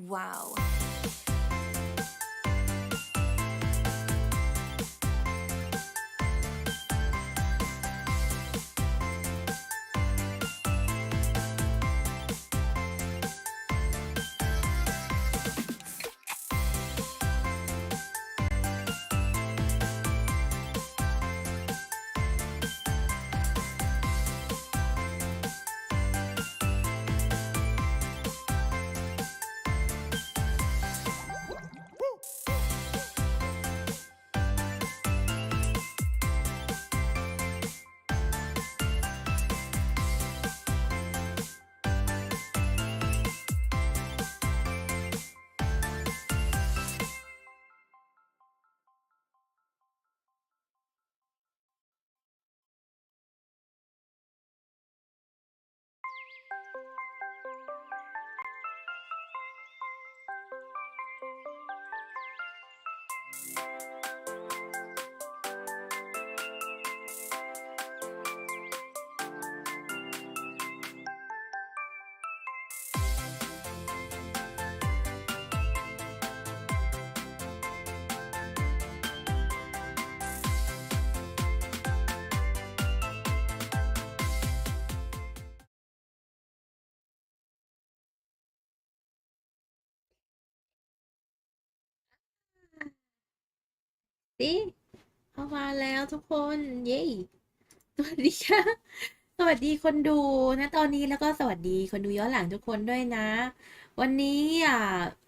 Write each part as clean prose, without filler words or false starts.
Wow. สิเข้ามาแล้วทุกคน เย้สวัสดีค่ะ สวัสดีคนดูนะตอนนี้แล้วก็สวัสดีคนดูย้อนหลังทุกคนด้วยนะ วันนี้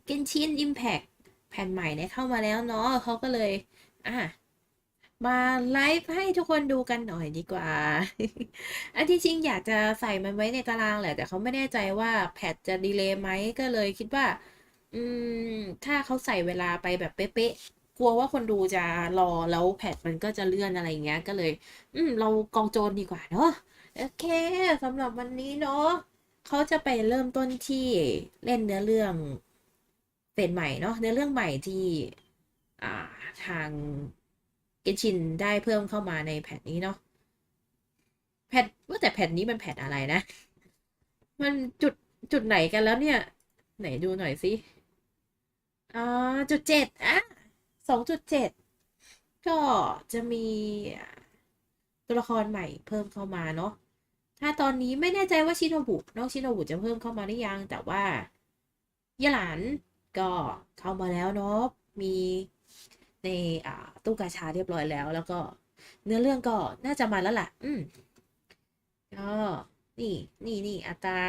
Genshin Impact แผ่นใหม่เนี่ยเข้ามาแล้วเนาะเขาก็เลยอ่ะมาไลฟ์ให้ทุกคนดูกันหน่อยดีกว่า อันที่จริงอยากจะใส่มันไว้ในตารางแหละแต่เขาไม่แน่ใจว่าแพทจะดีเลย์ไหมก็เลยคิดว่า อืถ้าเขาใส่เวลาไปแบบเป๊ะๆกลัวว่าคนดูจะรอแล้วแพทมันก็จะเลื่อนอะไรอย่างเงี้ยก็เลย เรากองโจรดีกว่าเนาะโอเคสำหรับวันนี้เนาะเขาจะไปเริ่มต้นที่เล่นเนื้อเรื่องเฟสใหม่เนาะเนื้อเรื่องใหม่ที่อ่าทางเกนชินได้เพิ่มเข้ามาในแพทนี้เนาะแพทว่าแต่แพทนี้มันแพทอะไรนะมันจุดไหนกันแล้วเนี่ยไหนดูหน่อยสิอ่าจุด 72.7ก็จะมีตัวละครใหม่เพิ่มเข้ามาเนาะถ้าตอนนี้ไม่แน่ใจว่าชิโนบุน้องชิโนบุจะเพิ่มเข้ามาหรือยังแต่ว่าเยหลานก็เข้ามาแล้วเนาะมีในตู้กาชาเรียบร้อยแล้วแล้วก็เนื้อเรื่องก็น่าจะมาแล้วล่ะก็นี่นี่อัตรา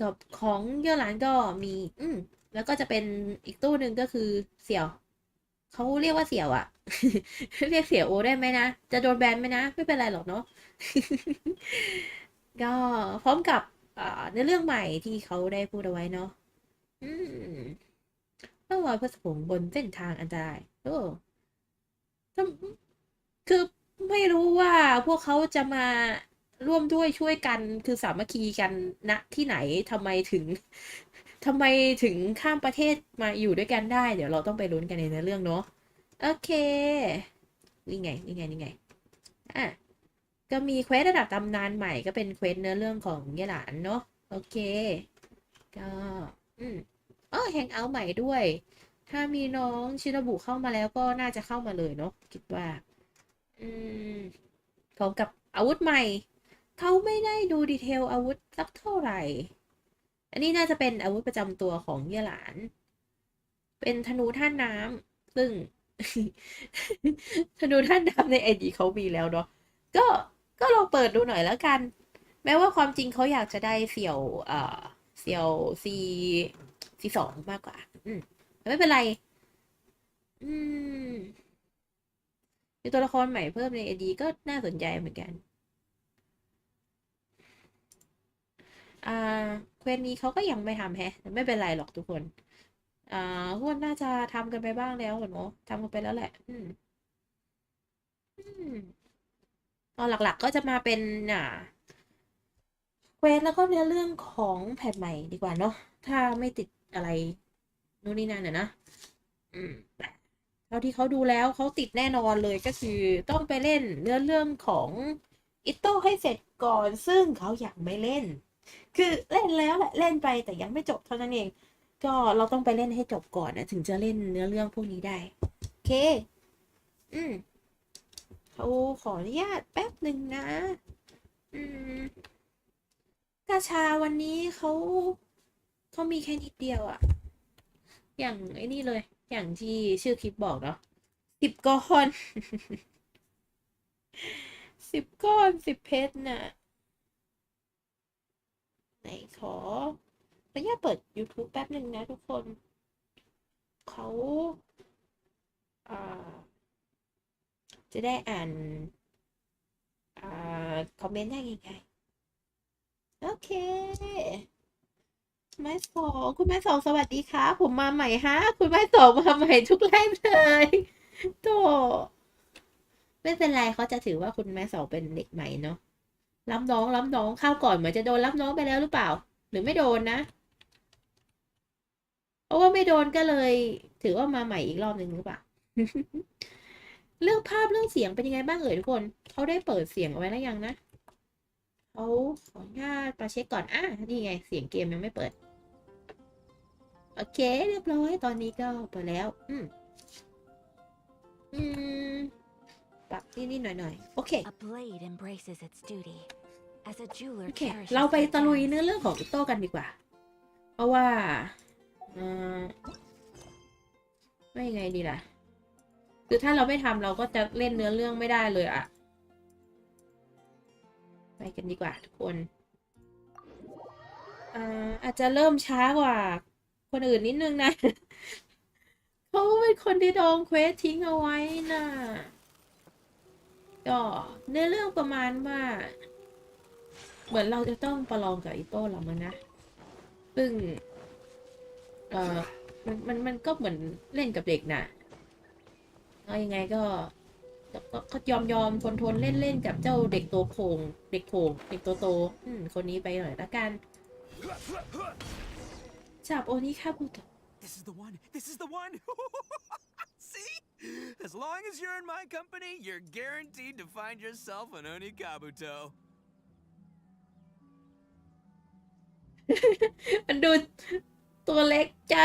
ดอกของเยหลานก็มีแล้วก็จะเป็นอีกตู้หนึ่งก็คือเสี่ยว เขาเรียกว่าเสี่ยวอะเรียกเสี่ยวโอได้ไหมนะ จะโดนแบนไหมนะ ไม่เป็นไรหรอกเนาะก็พร้อมกับในเรื่องใหม่ที่เขาได้พูดเอาไว้เนาะอืมต้องรอยพระสงฆ์บนเส้นทางอันตรายโอ้ทคือไม่รู้ว่าพวกเขาจะมาร่วมด้วยช่วยกันคือสามัคคีกันณที่ไหนทำไมถึงทำไมถึงข้ามประเทศมาอยู่ด้วยกันได้เดี๋ยวเราต้องไปลุ้นกันในเนื้อเรื่องเนาะ โอเค นี่ไงอ่ะก็มีเควสระดับตำนานใหม่ก็เป็นเควสเนื้อเรื่องของยายหลานเนาะโอเค ก็อืมแฮงเอาท์ใหม่ด้วย ถ้ามีน้องชินบุเข้ามาแล้วก็น่าจะเข้ามาเลยเนาะคิดว่า อืมพร้อมกับอาวุธใหม่ เขาไม่ได้ดูดีเทลอาวุธสักเท่าไหร่ อันนี้น่าจะเป็นอาวุธประจำตัวของเยหลาน เป็นธนูท่าน้ำซึ่ง ธนูท่าน้ำในไอดีเขามีแล้วเนาะก็ก็ลองเปิดดูหน่อยแล้วกัน แม้ว่าความจริงเขาอยากจะได้เสี่ยวเสี่ยวซี 2มากกว่าแต่ไม่เป็นไรอืมมีตัวละครใหม่เพิ่มในไอดีก็น่าสนใจเหมือนกันอ่าเควสนี้เขาก็ยังไม่ทำแฮะแต่ไม่เป็นไรหรอกทุกคนอ่าพวกน่าจะทำกันไปบ้างแล้วเนาะทำกันไปแล้วแหละอืมตอนหลักๆก็จะมาเป็นอ่า เควสแล้วก็เนื้อเรื่องของแพทใหม่ดีกว่าเนาะถ้าไม่ติดอะไรนู่นนี่นั่นนะอืมเท่าที่เขาดูแล้วเขาติดแน่นอนเลยก็คือต้องไปเล่นเนื้อเรื่องของอิโต้ให้เสร็จก่อนซึ่งเขาอยากไม่เล่นคือเล่นแล้วแหละเล่นไปแต่ยังไม่จบเท่านั้นเอง ก็เราต้องไปเล่นให้จบก่อนนะถึงจะเล่นเนื้อเรื่องพวกนี้ได้โอเคอืมเขาขออนุญาตแป๊บหนึ่งนะอืมกาชาวันนี้เขามีแค่นิดเดียวอะอย่างไอ้นี่เลยอย่างที่ชื่อคลิปบอกเนาะ10 ก้อน10 ก้อน10 เพชรน่ะไหนขออนุญาตเปิด YouTube แป๊บหนึ่งนะทุกคนเขาอ่าจะได้อ่านคอมเมนต์ได้ง่ายๆโอเคไม้สองคุณไม้สองสวัสดีค่ะผมมาใหม่ฮะคุณไม้สองมาใหม่ทุกไลฟ์เลยโตไม่เป็นไรเขาจะถือว่าคุณไม้สองเป็นเด็กใหม่เนาะรับน้องข้าวก่อนเหมือนจะโดนรับน้องไปแล้วหรือเปล่าหรือไม่โดนนะเพราะว่าไม่โดนก็เลยถือว่ามาใหม่อีกรอบหนึ่งหรือเปล่าเรื่องภาพเรื่องเสียงเป็นยังไงบ้างเอ่ยทุกคนเขาได้เปิดเสียงเอาไว้แล้วยังนะเขาขออนุญาตมาเช็คก่อนนี่ไงเสียงเกมยังไม่เปิดโอเคเรียบร้อยตอนนี้ก็เปิดแล้วอืมปรับนิดหน่อยโอเคโอเคเราไปตะลุยเนื้อเรื่องของอิโต้กันดีกว่าเพราะว่าไม่ไงดีล่ะคือถ้าเราไม่ทำเราก็จะเล่นเนื้อเรื่องไม่ได้เลยอะไปกันดีกว่าทุกคนอาจจะเริ่มช้ากว่าคนอื่นนิดนึงนะเขาเป็นคนที่ดองเควสทิ้งเอาไว้น่ะก็เนื้อเรื่องประมาณว่าเหมือนเราจะต้องประลองกับอิโต้เรามั้งนะซึ่งเออมันก็เหมือนเล่นกับเด็กน่ะเอายังไงก็ยอมทนเล่นกับเจ้าเด็กโตโผงเด็กโผงเด็กโตคนนี้ไปหน่อยละกันจับโอนิคาบุโตะ This is the one. This is the one. See? As long as you're in my company, you're guaranteed to find yourself an Onikabuto. มันดูตัวเล็กจ้ะ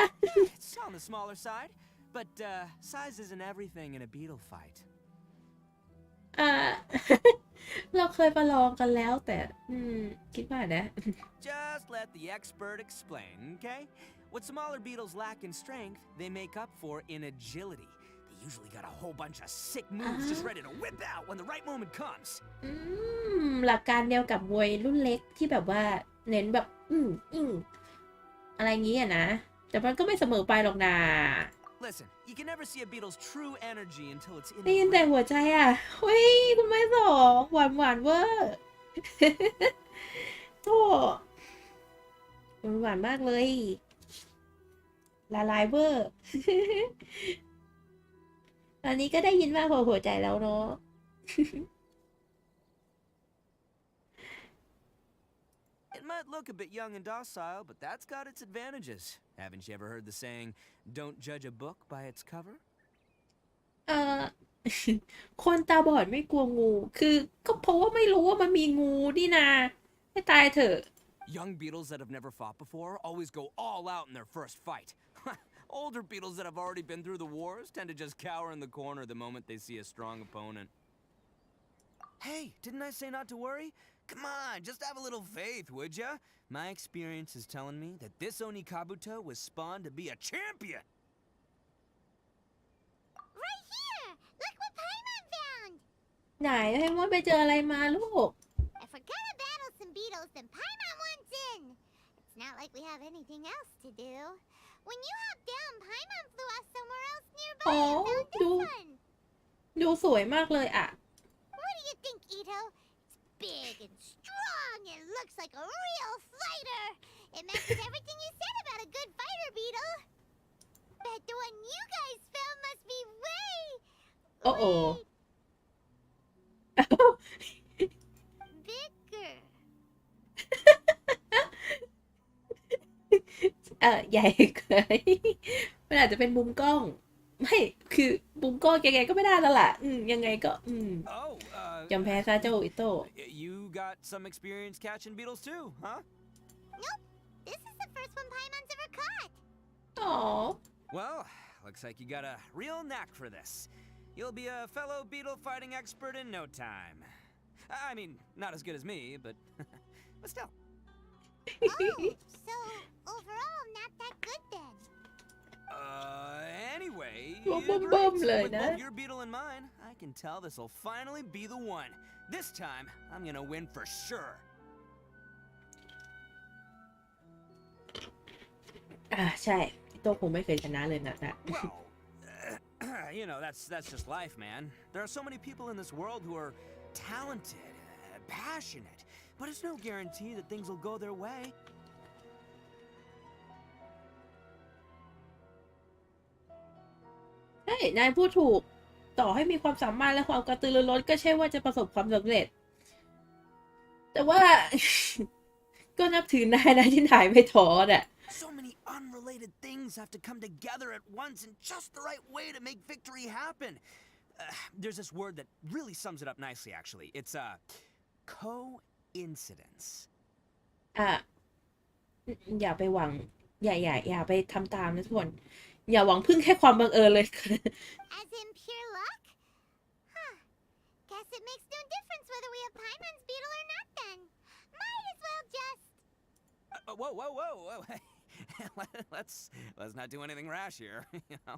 It's on the smaller side, but size isn't everything in a beetle fight. เราเคยประลองกันแล้วแต่คิดว่านะ Just let the expert explain, okay? What smaller beetles lack in strength, they make up for in agility. They usually got a whole bunch of sick moves just ready to whip out when the right moment comes. หลักการเดียวกับมวยรุ่นเล็กที่แบบว่าเน้นแบบอะไรงี้อะนะแต่มันก็ไม่เสมอไปหรอกนะ Listen, you can never see a beetle's true energy until it's in ได้ยินแต่หัวใจอ่ะเฮ้ยคุณไม่สองหวานเวอร์โธ่หวานมากเลยละลายเวอร์ตอนนี้ก็ได้ยินมากพอหัวใจแล้วเนาะ It might look a bit young and docile, but that's got its advantages. Haven't you ever heard the saying, don't judge a book by its cover? คนตาบอดไม่กลัวงูคือก็เพราะว่าไม่รู้ว่ามันมีงูนี่นาให้ตายเถอะ Young beetles that have never fought before always go all out in their first fight. Older beetles that have already been through the wars tend to just cower in the corner the moment they see a strong opponent. Hey, didn't I say not to worry? Come on, just have a little faith, would ya? My experience is telling me that this Onikabuto was spawned to be a champion. Right here! Look what Paimon found! ไหนให้มดไปเจออะไรมาลูก If we're gonna battle some beetles, then Paimon wants in! It's not like we have anything else to do. When you hopped down, Paimon flew off somewhere else nearby and found this one! ดูสวยมากเลยอะ What do you think, Ito? It's big and strong and looks like a real fighter! It matches everything you said about a good fighter, Beetle! Bet the one you guys found must be way... โอ้โอ้ bigger. ใหญ่เกินมันอาจจะเป็นมุมกล้องไม่คือมุมกล้องยังไงก็ไม่ได้แล้วล่ะยังไงก็ยอมแพ้ซะเจ้าอิโต้ You got some experience catching beetles too, huh? Nope. This is the first one Paimon's ever caught. อ๋อ Well, looks like you got a real knack for this. You'll be a fellow beetle fighting expert in no time. I mean, not as good as me, but still. Oh, so overall, not that good then. Anyway, Bum, great. With na. both your beetle and mine, I can tell this will finally be the one. This time, I'm gonna win for sure. ใช่โต้คงไม่เคยชนะเลยนะ Well, you know, that's just life, man. There are so many people in this world who are talented, passionate, but it's no guarantee that things will go their way. ใช่นายพูดถูกต่อให้มีความสามารถและความกระตือรือร้นก็ใช่ว่าจะประสบความสำเร็จ แต่ว่า ก็นับถือนายนะที่นายไม่ท้อน่ะ So many unrelated things have to come together at once in just the right way to make victory happen. There's this word that really sums it up nicely, actually. It's coincidence. อย่าไปหวังอย่าไปทำตามนะทุกคนอย่าหวังพึ่งแค่ความบังเอิญเลย As in pure luck? Huh. Guess it makes no difference whether we have Paimon's beetle or not then. Might as well just... Whoa. Let's not do anything rash here, you know.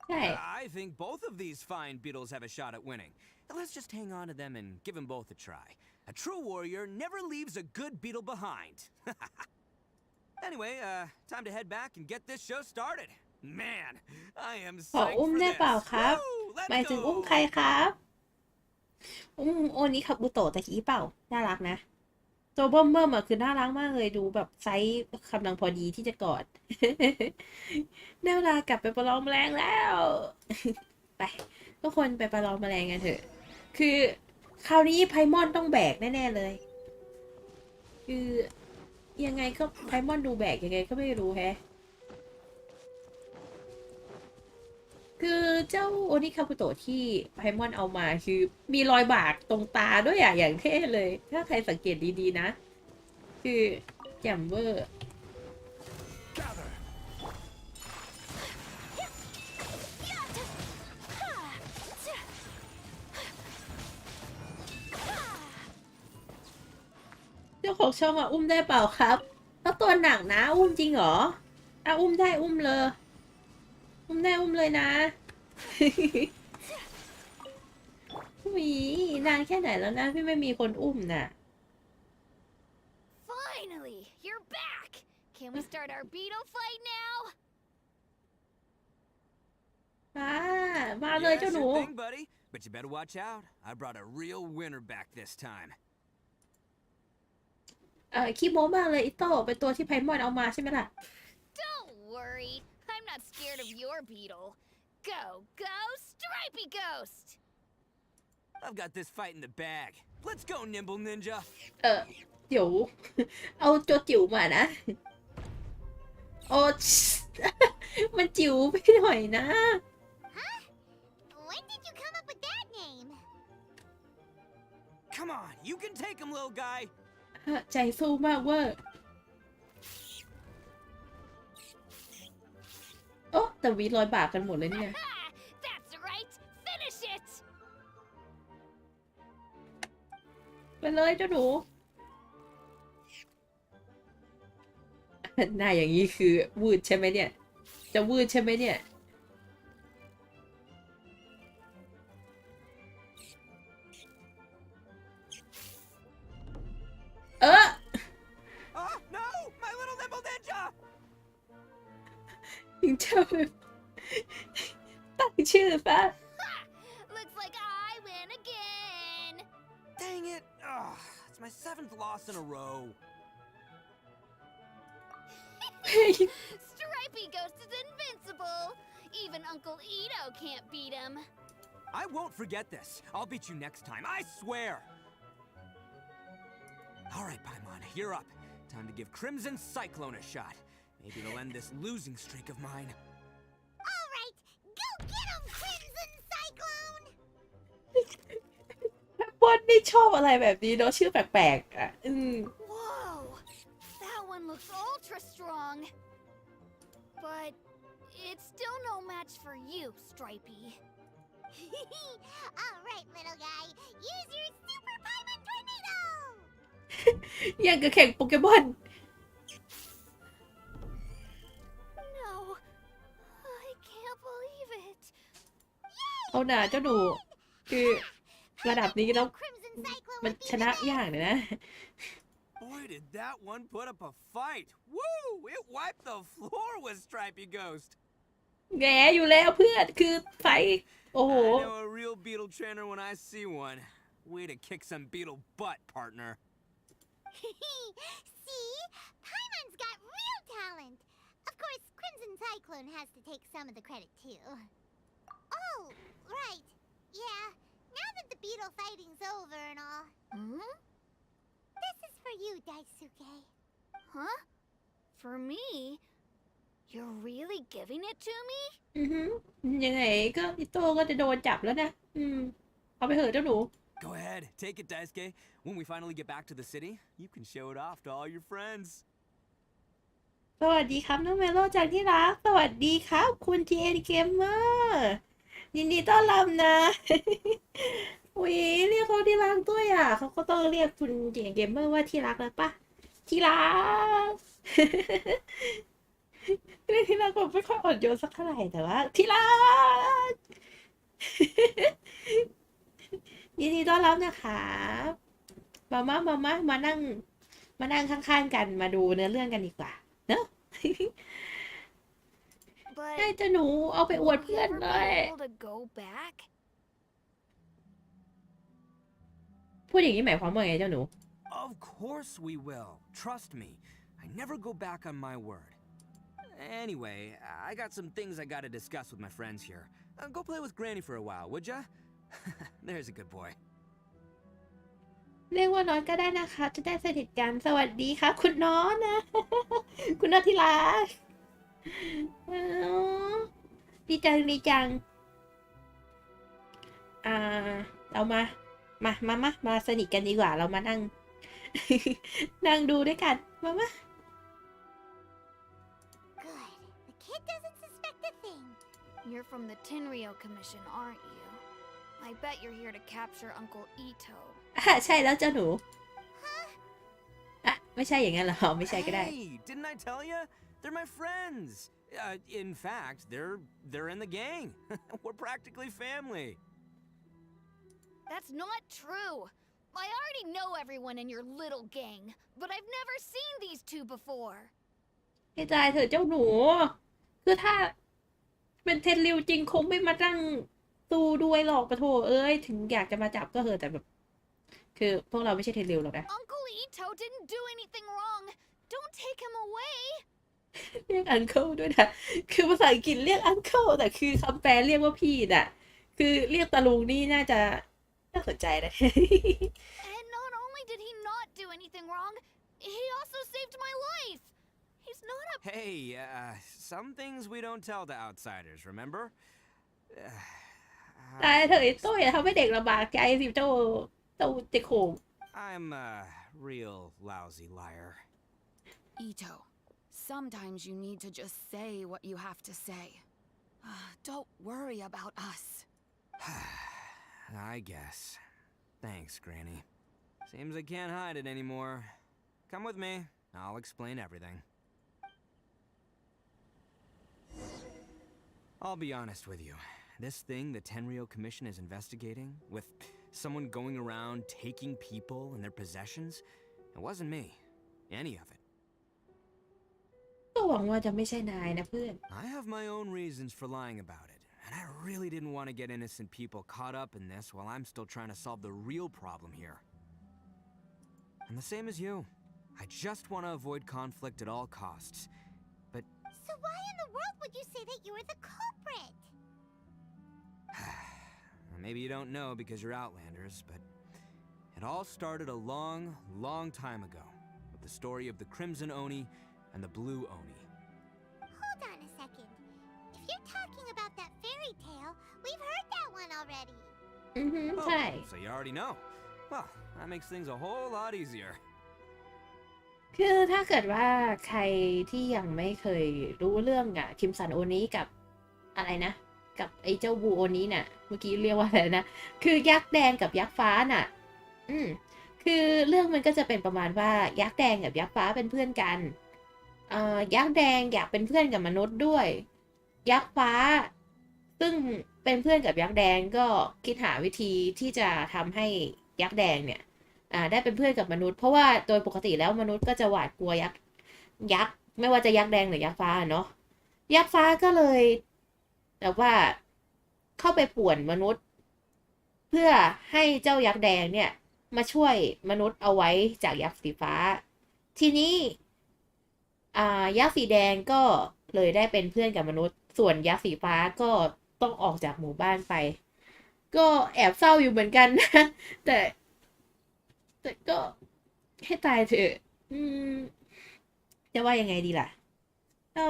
ใช่ I think both of these fine beetles have a shot at winning. Let's just hang on to them and give them both a try. A true warrior never leaves a good beetle behind. Anyway, time to head back and get this show started. Man, I am ขอ psyched อุ้ม for ได้ this. เปล่าครับ Woo, หมาย let's ถึงอุ้มใคร go. ครับโอนิคาบุโตะตะกี้เปล่าน่ารักนะตัวเบิ่มคือน่ารักมากเลยดูแบบไซส์กำลังพอดีที่จะกอด ได้เวลากลับไปประลองแมลงแล้ว ไปทุกคนไปประลองแมลงกันเถอะคือคราวนี้ไพมอนต้องแบกแน่ๆเลยคือยังไงก็ไพมอนดูแบกยังไงก็ไม่รู้แฮะคือเจ้าโอนิคาบุโตะที่ไพมอนเอามาคือมีรอยบากตรงตาด้วยอย่างเท่เลย ถ้าใครสังเกตดีๆนะ คือแจ่มเวอร์ Gather. เจ้าของช่องอุ้มได้เปล่าครับแล้วตัวหนักนะอุ้มจริงเหรออุ้มได้อุ้มเลยอุ้มได้อุ้มเลยนะ มีนานแค่ไหนแล้วนะพี่ไม่มีคนอุ้มน่ะ Finally, you're back! Can we start our beetle fight now? มาเลย Yeah, เจ้าหนู sure thing, buddy. But you better watch out. I brought a real winner back this time. ขี้โม้มากเลยอิโต้เป็นตัวที่ไพมอนเอามาใช่ไหมล่ะ Don't worry, I'm not scared of your beetle. Go, Stripey Ghost! I've got this fight in the bag. Let's go, Nimble Ninja. เดี๋ยว เอาตัวจิ๋วมานะ โอ้ มันจิ๋วไปหน่อยนะ Huh? When did you come up with that name? Come on, you can take him, little guy. ใจสู้มากเวอร์โอ้แต่วีรอยบากกันหมดเลยเนี่ย That's right! Finish it! ไปเลยเจ้าหนู หน้าอย่างนี้คือวืดใช่ไหมเนี่ย จะวืดใช่ไหมเนี่ย Oh, no! My little Nimble Ninja! ถึงเจ้าตั้งชื่อซะ Looks like I win again! Dang it! Ugh, it's my 7th loss in a row. Stripey Ghost is invincible! Even Uncle Ito can't beat him. I won't forget this. I'll beat you next time, I swear! Alright, Paimon, you're up. Time to give Crimson Cyclone a shot. Maybe it'll end this losing streak of mine. Alright, go get him, Crimson Cyclone! บอนนี่ชอบอะไรแบบนี้เนาะชื่อแปลกๆอ่ะ Whoa! That one looks ultra strong. But it's still no match for you, Stripey. All right, little guy. Use your super Paimon tornado! ยังกับแข่งโปเกมอน No. I can't believe it. เอาหน่าเจ้าหนูคือระดับนี้แล้ว Crimson Cyclone มัน would be ชนะยากเลยนะ Boy, did that one put up a fight. Woo! It wiped the floor with Stripey Ghost. แงอยู่แล้วเพื่อนคือไฟโอ้โห I know a real beetle trainer when I see one. Way to kick some beetle butt, partner. See? Paimon's got real talent. Of course, Crimson Cyclone has to take some of the credit too. Oh, right. Yeah. Now that the beetle fighting's over and all. This is for you, Daisuke. Huh? For me? You're really giving it to me? ยังไงก็อิโต้ก็จะโดนจับแล้วนะเอาไปเถอะเจ้าหนู Go ahead, take it, Daisuke. When we finally get back to the city, you can show it off to all your friends. สวัสดีครับน้องเมโลจากที่รักสวัสดีครับคุณทีเอ็นเกมเมอร์ยินดีต้อนรับนะ อุ้ยเรียกเขาที่รักด้วยอ่ะเขาก็ต้องเรียกคุณทีเอ็นเกมเมอร์ว่าที่รักแล้วปะที่รัก เรียกที่รักผมไม่ค่อยอ่อนโยนสักเท่าไหร่แต่ว่าที่รัก ยินดีต้อนรับนะคะมานั่งข้างๆกันมาดูเนื้อเรื่องกันดีกว่าเนอะ ให้เจ้าหนูเอาไปอวดเพื่อนเลย พูดอย่างนี้หมายความว่าไงเจ้าหนู Of course we will. Trust me. I never go back on my word. Anyway, I got some things I gotta discuss with my friends here. Go play with Granny for a while, would ya? There's a good boy. เรียกว่าน้อนก็ได้นะคะจะได้สนิทกันสวัสดีค่ะคุณน้อนนะ คุณน้อนที่รักดีจังเรามาสนิทกันดีกว่าเรามานั่ง นั่งดูด้วยกันมา Good. The kid doesn't suspect a thing. You're from the Tenryou Commission, aren't you? I bet you're here to capture Uncle Ito. ใช่แล้วเจ้าหนูไม่ใช่อย่างนั้นหรอไม่ใช่ก็ได้ Hey, didn't I tell you? They're my friends. In fact, they're in the gang. We're practically family. That's not true. I already know everyone in your little gang, but I've never seen these two before. ให้ตายเถอะเจ้าหนูคือถ้าเป็นเทนริวจริงคงไม่มาตั้งสู้ด้วยหรอกปะโถเอ้ยถึงอยากจะมาจับก็เหอะแต่แบบคือพวกเราไม่ใช่เทนริวหรอกนะ Uncle Ito didn't do anything wrong. Don't take him away. เรียกอันเคิลด้วยนะคือภาษาอังกฤษเรียกอันเคิลแต่คือคำแปลเรียกว่าพี่น่ะคือเรียกตาลุงนี่น่าสนใจนะ And not only did he not do anything wrong, he also saved my life. He's not a... Hey, some things we don't tell to outsiders, remember? ตายเถอะไอ้โต้อย่าทำให้เด็กลำบากใจสิเจ้าเจ๊โขง I'm a real lousy liar. Ito, sometimes you need to just say what you have to say. Don't worry about us. I guess. Thanks, Granny. Seems I can't hide it anymore. Come with me. I'll explain everything. I'll be honest with you. This thing the Tenryou Commission is investigating, with someone going around taking people and their possessions, it wasn't me. Any of it. ก็หวังว่าจะไม่ใช่นายนะเพื่อน I have my own reasons for lying about it, and I really didn't want to get innocent people caught up in this while I'm still trying to solve the real problem here. And the same as you. I just want to avoid conflict at all costs. But So why in the world would you say that you were the culprit? maybe you don't know because you're Outlanders, but it all started a long, long time ago with the story of the Crimson Oni and the Blue Oni. Hold on a second. If you're talking about that fairy tale, we've heard that one already. ใช่ So you already know. Well, that makes things a whole lot easier. คือถ้าเกิดว่าใครที่ยังไม่เคยรู้เรื่องอะคิมสันโอนี้กับอะไรนะ กับไอ้เจ้าบูโอนี้น่ะ เมื่อกี้เรียกว่าอะไรนะ คือยักษ์แดงกับยักษ์ฟ้าน่ะ อืม คือเรื่องมันก็จะเป็นประมาณว่ายักษ์แดงกับยักษ์ฟ้าเป็นเพื่อนกันยักษ์แดงอยากเป็นเพื่อนกับมนุษย์ด้วย ยักษ์ฟ้า ซึ่งเป็นเพื่อนกับยักษ์แดงก็คิดหาวิธีที่จะทำให้ยักษ์แดงเนี่ยได้เป็นเพื่อนกับมนุษย์เพราะว่าโดยปกติแล้วมนุษย์ก็จะหวาดกลัวยักษ์ไม่ว่าจะยักษ์แดงหรือยักษ์ฟ้าเนาะยักษ์ฟ้าก็เลยแบบว่าเข้าไปป่วนมนุษย์ เพื่อให้เจ้ายักษ์แดงเนี่ยมาช่วยมนุษย์เอาไว้จากยักษ์สีฟ้า ทีนี้ยักษ์สีแดงก็เลยได้เป็นเพื่อนกับมนุษย์ ส่วนยักษ์สีฟ้าก็ต้องออกจากหมู่บ้านไป ก็แอบเศร้าอยู่เหมือนกันนะแต่ก็ให้ตายเถอะจะว่ายังไงดีล่ะก็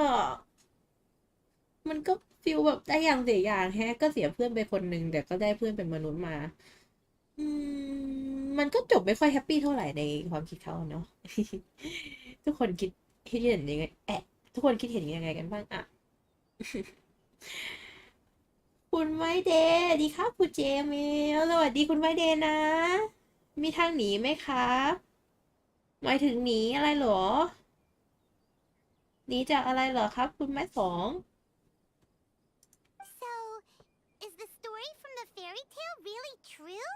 มันก็ฟีลแบบได้อย่างเสียอย่างแฮะก็เสียเพื่อนไปคนหนึ่งแต่ก็ได้เพื่อนเป็นมนุษย์มา มันก็จบไม่ค่อยแฮปปี้เท่าไหร่ในความคิดเขาเนาะ ทุกคนคิดเห็นยังไงทุกคนคิดเห็นยังไงกันบ้างอะ คุณไวเดย์ดีครับคุณเจมิลสวัสดีคุณไวเดย์นะ มีทางหนีไหมครับหมายถึงหนีอะไรเหรอหนีจากอะไรเหรอครับคุณไม้สอง So, is the story from the fairy tale really true?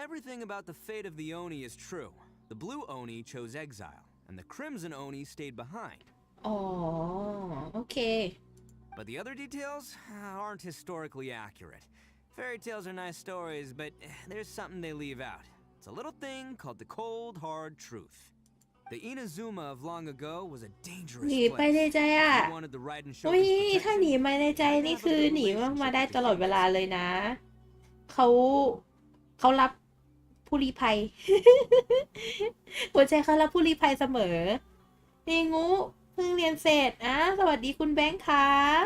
Everything about the fate of the Oni is true. The blue Oni chose exile, and the crimson Oni stayed behind. อ๋อโอเค But the other details aren't historically accurate. Fairy tales are nice stories, but there's something they leave out. It's a little thing called the cold, hard truth. The Inazuma of long ago was a dangerous หนีไป place. ในใจอ่ะ He wanted the Raiden อุ้ย Shogun's ถ้าหนี protection. มาในใจ Had to นี่ have a คือ good หนีมา relationship ได้ with ต his ลอดเวลา enemies. เลยนะ เขาเขารับผู้ลี้ภัย หัวใจเขารับผู้ลี้ภัยเสมอนี่งูเพิ่งเรียนเสร็จสวัสดีคุณแบงค์ครับ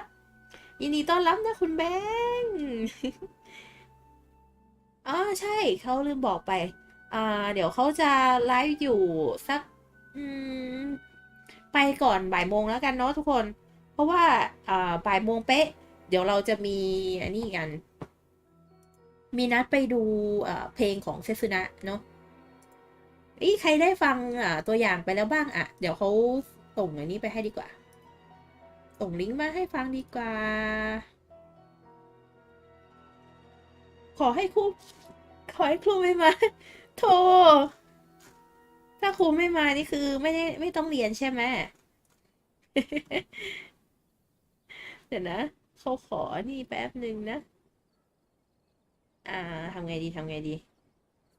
ยินดีต้อนรับนะคุณแบงค์ อ๋อใช่เขาลืมบอกไปเดี๋ยวเขาจะไลฟ์อยู่สักไปก่อนบ่ายโมงแล้วกันเนาะทุกคน เพราะว่าบ่ายโมงเป๊ะ เดี๋ยวเราจะมีอันนี้กัน มีนัดไปดูเพลงของเซซึนะเนาะใครได้ฟังตัวอย่างไปแล้วบ้างเดี๋ยวเขาส่งอันนี้ไปให้ดีกว่า ส่งลิงก์มาให้ฟังดีกว่า ขอให้ครูไม่มา โทร ถ้าครูไม่มานี่คือไม่ต้องเรียนใช่ไหม เดี๋ยวนะเขาขอนี่แป๊บหนึ่งนะทำไงดี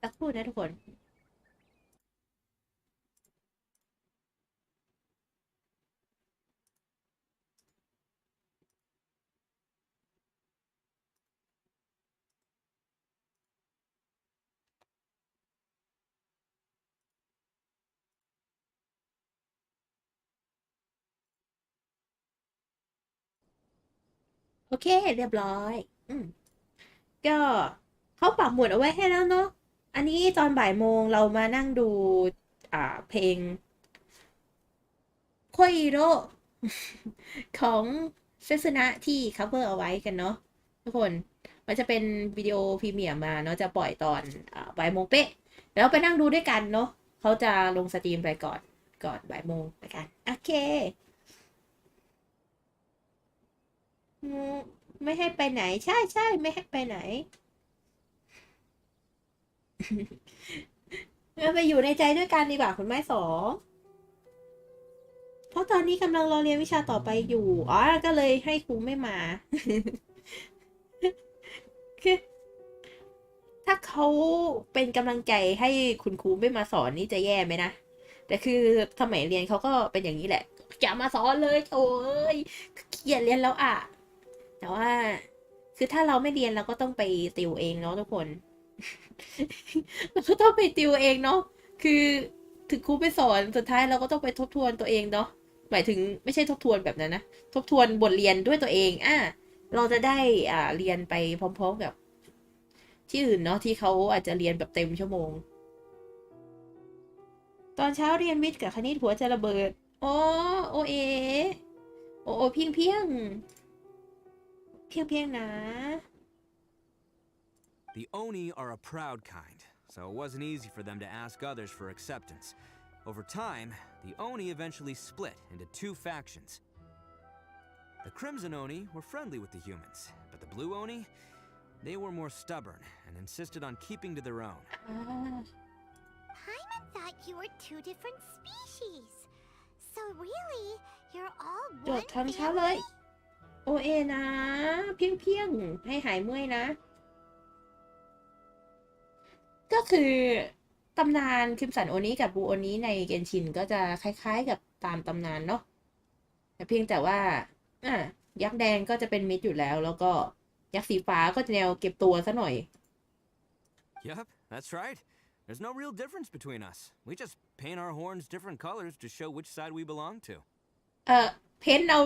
สักครู่นะทุกคน โอเค เรียบร้อยก็เขาปักหมุดเอาไว้ให้แล้วเนาะอันนี้ตอนบ่ายโมงเรามานั่งดูเพลงโคอิโร่ ของเซซึนะที่ cover เอาไว้กันเนาะทุกคนมันจะเป็นวิดีโอพรีเมียร์มาเนาะจะปล่อยตอนบ่ายโมงเป๊ะแล้วไปนั่งดูด้วยกันเนาะเขาจะลงสตรีมไปก่อนบ่ายโมงละกันโอเคไม่ให้ไปไหนใช่ไม่ให้ไปไหน เราไปอยู่ในใจด้วยกันดีกว่าคุณไม้สองเพราะตอนนี้กำลังรอเรียนวิชาต่อไปอยู่ก็เลยให้ครูไม่มา คือถ้าเขาเป็นกำลังใจให้คุณครูไม่มาสอนนี่จะแย่ไหมนะ แต่คือสมัยเรียนเขาก็เป็นอย่างนี้แหละอย่ามาสอนเลยโอ้ยเขียนเรียนแล้วแต่ว่าคือถ้าเราไม่เรียนเราก็ต้องไปติวเองเนาะทุกคน เราก็ต้องไปติวเองเนาะคือถึงครูไปสอนสุดท้ายเราก็ต้องไปทบทวนตัวเองเนาะหมายถึงไม่ใช่ทบทวนแบบนั้นนะทบทวนบทเรียนด้วยตัวเองเราจะได้เรียนไปพร้อมๆกับที่อื่นเนาะที่เขาอาจจะเรียนแบบเต็มชั่วโมง ตอนเช้าเรียนวิทย์กับคณิตหัวจะระเบิดอ๋อโอเอโอโอเพียงเพียงนะ The Oni are a proud kind, so it wasn't easy for them to ask others for acceptance. Over time, the Oni eventually split into two factions. The Crimson Oni were friendly with the humans, but the Blue Oni, they were more stubborn and insisted on keeping to their own. Paimon thought you were two different species. So really, you're all โจท one ย์ทำช้าเล family? ยโอเอนะเพียงเพียงให้หายเมื่อยนะ ก็คือตำนานคิมสันโอนี้กับบูโอนี้ในเกนชินก็จะคล้ายๆกับตามตำนานเนาะแต่เพียงแต่ว่ายักษ์แดงก็จะเป็นมิตรอยู่แล้วแล้วก็ยักษ์สีฟ้าก็จะแนวเก็บตัวซะหน่อย Yep, that's right. There's no real difference between us. We just paint our horns different colors to show which side we belong to. เพ้นเอา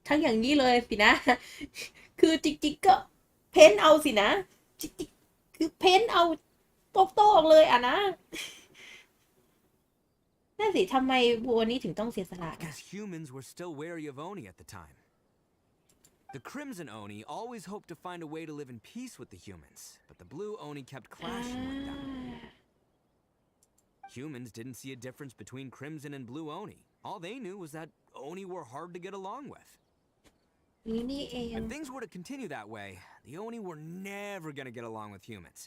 ทั้งอย่างนี้เลยสินะ คือจริงๆก็เพ้นเอาสินะจริงๆคือเพ้นเอาโต้งๆเลยอ่ะนะนั่นสิทำไมบูโอนี้ถึงต้องเสียสละ Because humans were still wary of Oni at the time. The Crimson Oni always hoped to find a way to live in peace with the humans, but the Blue Oni kept clashing with them. Humans didn't see a difference between Crimson and Blue Oni. All they knew was that Oni were hard to get along with. นี่เอง If things were to continue that way, the Oni were never going to get along with humans.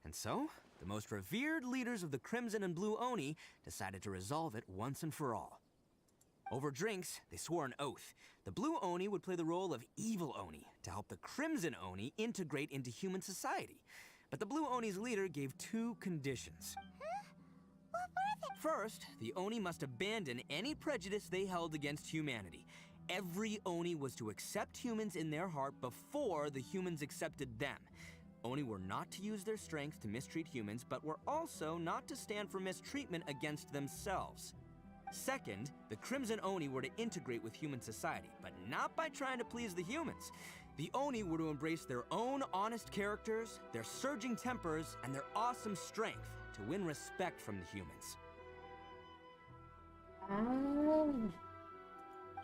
And so, the most revered leaders of the Crimson and Blue Oni decided to resolve it once and for all. Over drinks, they swore an oath. The Blue Oni would play the role of evil Oni to help the Crimson Oni integrate into human society. But the Blue Oni's leader gave two conditions. What were they? First, the Oni must abandon any prejudice they held against humanity. Every Oni was to accept humans in their heart before the humans accepted them. Oni were not to use their strength to mistreat humans, but were also not to stand for mistreatment against themselves. Second, the Crimson Oni were to integrate with human society, but not by trying to please the humans. The Oni were to embrace their own honest characters, their surging tempers, and their awesome strength to win respect from the humans. อ้าว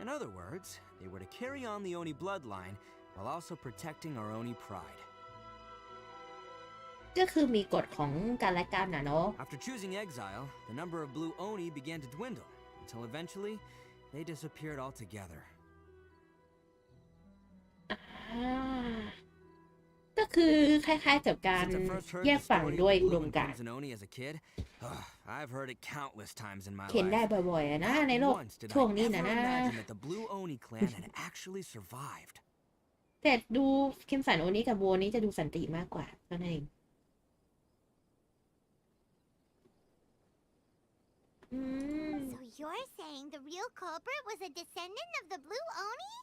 In other words, they were to carry on the Oni bloodline while also protecting our Oni pride. ก็คือมีกฎของกันและกันนะเนาะ After choosing exile, the number of Blue Oni began to dwindle, until eventually, they disappeared altogether. ก็คือคล้ายๆกับการ Since I first heard แย the กฝั่ง story ด้วย of อุด Blue ม and การณ์ Crimson Oni as a kid, I've heard it countless times in my เห็นได้ life. บ่อยๆอะนะใน Not โลก once did ช่วง I นี้ ever นะ imagine that the Blue Oni clan had actually survived. แต่ดูคิมสันโอนี้กับโบนี้จะดูสันติมากกว่าเท่านั้นเองSo you're saying the real culprit was a descendant of the Blue Oni?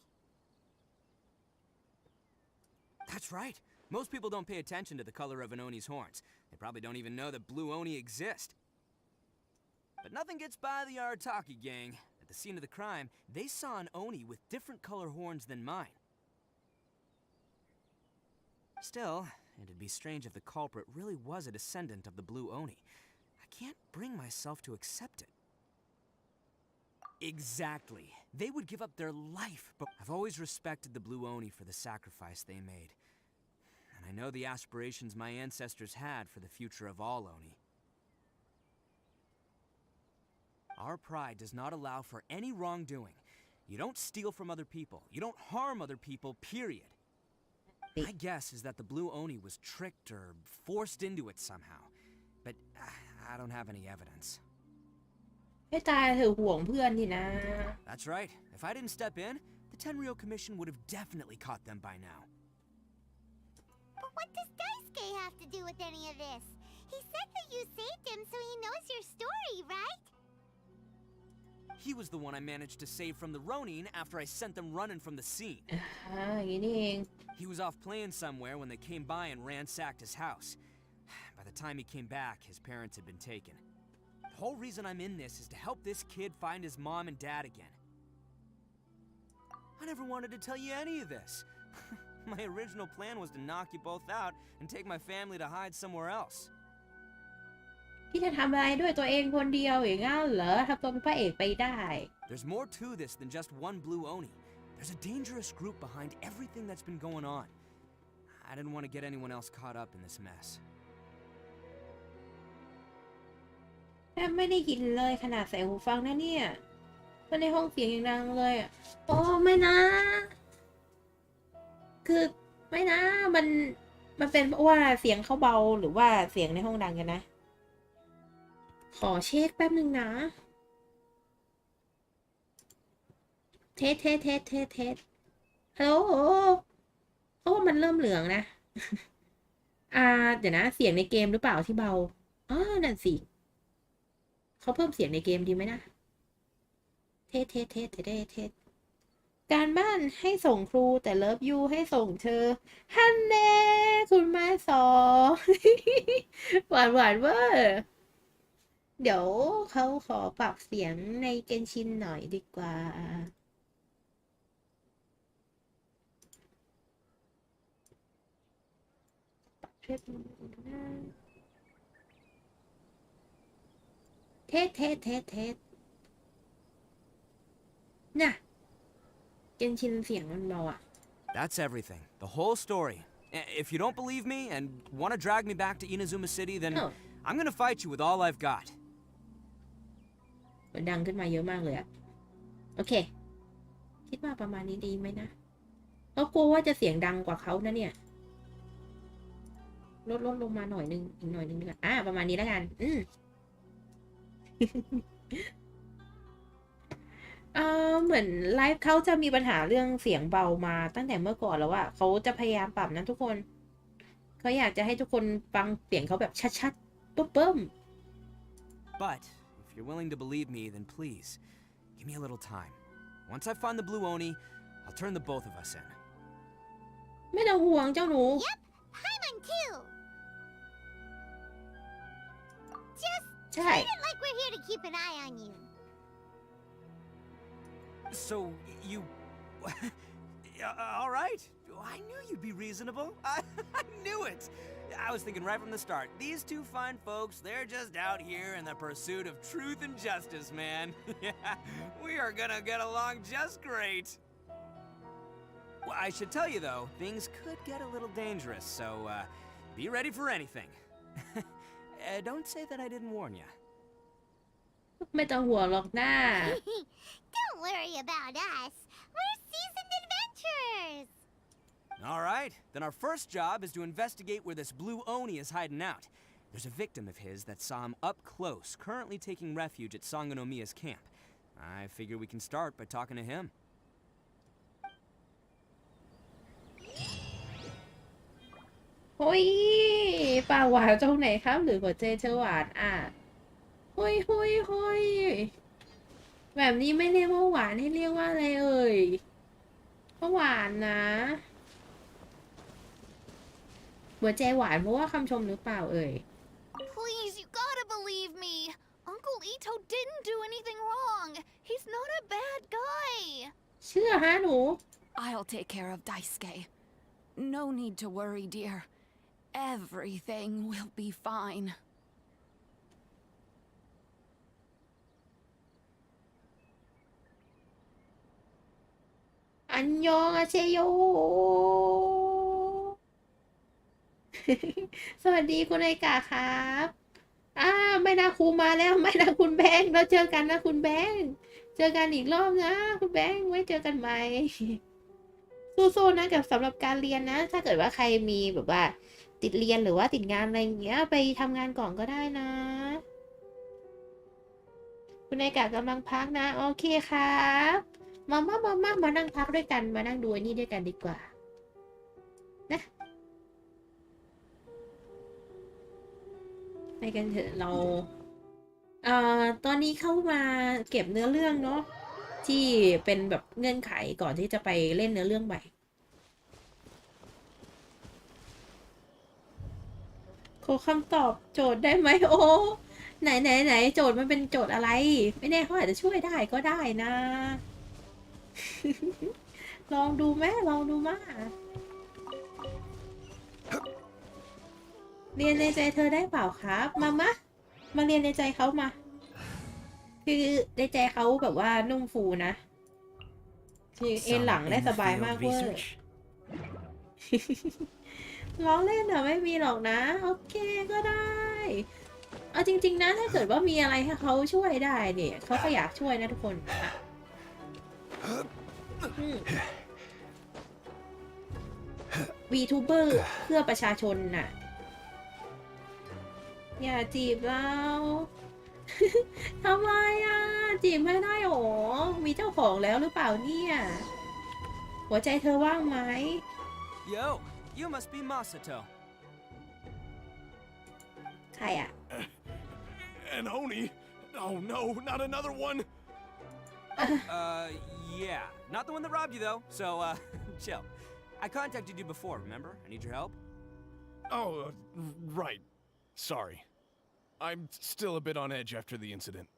That's right. Most people don't pay attention to the color of an Oni's horns. They probably don't even know that Blue Oni exist. But nothing gets by the Arataki gang. At the scene of the crime, they saw an Oni with different color horns than mine. Still, it'd be strange if the culprit really was a descendant of the Blue Oni. I can't bring myself to accept it. Exactly. They would give up their life, but I've always respected the Blue Oni for the sacrifice they made. And I know the aspirations my ancestors had for the future of all Oni. Our pride does not allow for any wrongdoing. You don't steal from other people. You don't harm other people, period. My guess is that the Blue Oni was tricked or forced into it somehow. But I don't have any evidence. ให้ตายเถอะห่วงเพื่อนนี่นะ That's right. If I didn't step in, the Tenryou Commission would have definitely caught them by now. But what does Daisuke have to do with any of this? He said that you saved him so he knows your story, right? He was the one I managed to save from the Ronin after I sent them running from the scene. อย่างนี้นี่เอง He was off playing somewhere when they came by and ransacked his house. By the time he came back, his parents had been taken. The whole reason I'm in this is to help this kid find his mom and dad again. I never wanted to tell you any of this. My original plan was to knock you both out and take my family to hide somewhere else. ที่จะทำอะไรด้วยตัวเองคนเดียวอย่างงั้นเหรอทำตัวเป็นพระเอกไปได้ There's more to this than just one blue Oni. There's a dangerous group behind everything that's been going on. I didn't want to get anyone else caught up in this mess. แทบไม่ได้ยินเลยขนาดใส่หูฟังนะเนี่ยก็ในห้องเสียงอย่างดังเลยอ่ะโอ้ไม่นะ คือไม่นะมันเป็นเพราะว่าเสียงเขาเบาหรือว่าเสียงในห้องดังกันนะ ขอเช็คแป๊บนึงนะเทสฮัลโหลเพราะว่ามันเริ่มเหลืองนะ เดี๋ยวนะเสียงในเกมหรือเปล่าที่เบานั่นสิเขาเพิ่มเสียงในเกมดีไหมนะเทสการบ้านให้ส่งครูแต่เลิฟยูให้ส่งเธอฮันเน่คุณมาสอ หวานเวอร์เดี๋ยวเขาขอปรับเสียงในเกนชินหน่อยดีกว่าเทสน่ะเกนชินเสียงมันเบาอ่ะ That's everything. The whole story. If you don't believe me and want to drag me back to Inazuma City, then I'm gonna fight you with all I've got. ดังขึ้นมาเยอะมากเลยอะโอเคคิดว่าประมาณนี้ดีไหมนะก็กลัวว่าจะเสียงดังกว่าเขานะเนี่ยลดลงมาหน่อยนึงอีกหน่อยนึงดีกว่าประมาณนี้แล้วกันเหมือนไลฟ์เขาจะมีปัญหาเรื่องเสียงเบามาตั้งแต่เมื่อก่อนแล้วอะเขาจะพยายามปรับนะทุกคนเขาอยากจะให้ทุกคนฟังเสียงเขาแบบชัดๆปุ๊บBut if you're willing to believe me, then please give me a little time. Once I find the blue Oni, I'll turn the both of us in. ไม่ต้องห่วงเจ้าหนู Yep, Paimon too. Just ใช่ treat it like we're here to keep an eye on you. So you... all right. I knew you'd be reasonable. I knew it. I was thinking right from the start, these two fine folks, they're just out here in the pursuit of truth and justice, man. We are gonna get along just great. Well, I should tell you though, things could get a little dangerous, so be ready for anything. Don't say that I didn't warn you. ไม่ต้องห่วงหรอกนะ Don't worry about us. We're seasoned adventurers. All right, then our first job is to investigate where this blue Oni is hiding out. There's a victim of his that saw him up close, currently taking refuge at Sangonomiya's camp. I figure we can start by talking to him. โอ้ยปากหวานตรงไหนครับหรือหัวใจจะหวานโอ้ยแบบนี้ไม่เรียกว่าหวานให้เรียกว่าอะไรเอ่ยก็หวานนะหัวใจหวานเพราะว่าคำชมหรือเปล่าเอ่ย Please, you gotta believe me. Uncle Ito didn't do anything wrong. He's not a bad guy. เชื่อฮะหนู I'll take care of Daisuke. No need to worry, dear. Everything will be fine. อันยองอาเซโย สวัสดีคุณไอกาครับไม่นะครูมาแล้วไม่นะคุณแบงค์เราเจอกันนะคุณแบงค์เจอกันอีกรอบนะคุณแบงค์ไว้เจอกันใหม่สู้ๆนะกับสำหรับการเรียนนะถ้าเกิดว่าใครมีแบบว่าติดเรียนหรือว่าติดงานอะไรอย่างเงี้ยไปทำงานก่อนก็ได้นะคุณไอกากำลังพักนะโอเคครับมานั่งพักด้วยกันมานั่งดูอันนี้ด้วยกันดีกว่านะไปกันเถอะเราตอนนี้เข้ามาเก็บเนื้อเรื่องเนาะที่เป็นแบบเงื่อนไขก่อนที่จะไปเล่นเนื้อเรื่องใหม่ขอคำตอบโจทย์ได้ไหมโอ้ไหนโจทย์มันเป็นโจทย์อะไร ไม่แน่เขาอาจจะช่วยได้ก็ได้นะ ลองดูไหมลองดูมาเรียนในใจเธอได้เปล่าครับมะ มาเรียนในใจเขามา คือในใจเขาแบบว่านุ่มฟูนะคือเอนหลังได้สบายมากเวอร์ล้อเล่นอะไม่มีหรอกนะ โอเคก็ได้ เอาจริงๆนะถ้าเกิดว่ามีอะไรให้เขาช่วยได้เนี่ยเขาก็อยากช่วยนะทุกคนอะวีทูเบอร์เพื่อประชาชนน่ะ อย่าจีบเรา ทำไมอ่ะ จีบไม่ได้หรอ มีเจ้าของแล้วหรือเปล่าเนี่ย หัวใจเธอว่างไหม Yo, you must be Masato. ใครอ่ะ An Oni? Oh no, not another one! Yeah. Not the one that robbed you, though. So, chill. I contacted you before, remember? I need your help. Oh, right. Sorry. I'm still a bit on edge after the incident.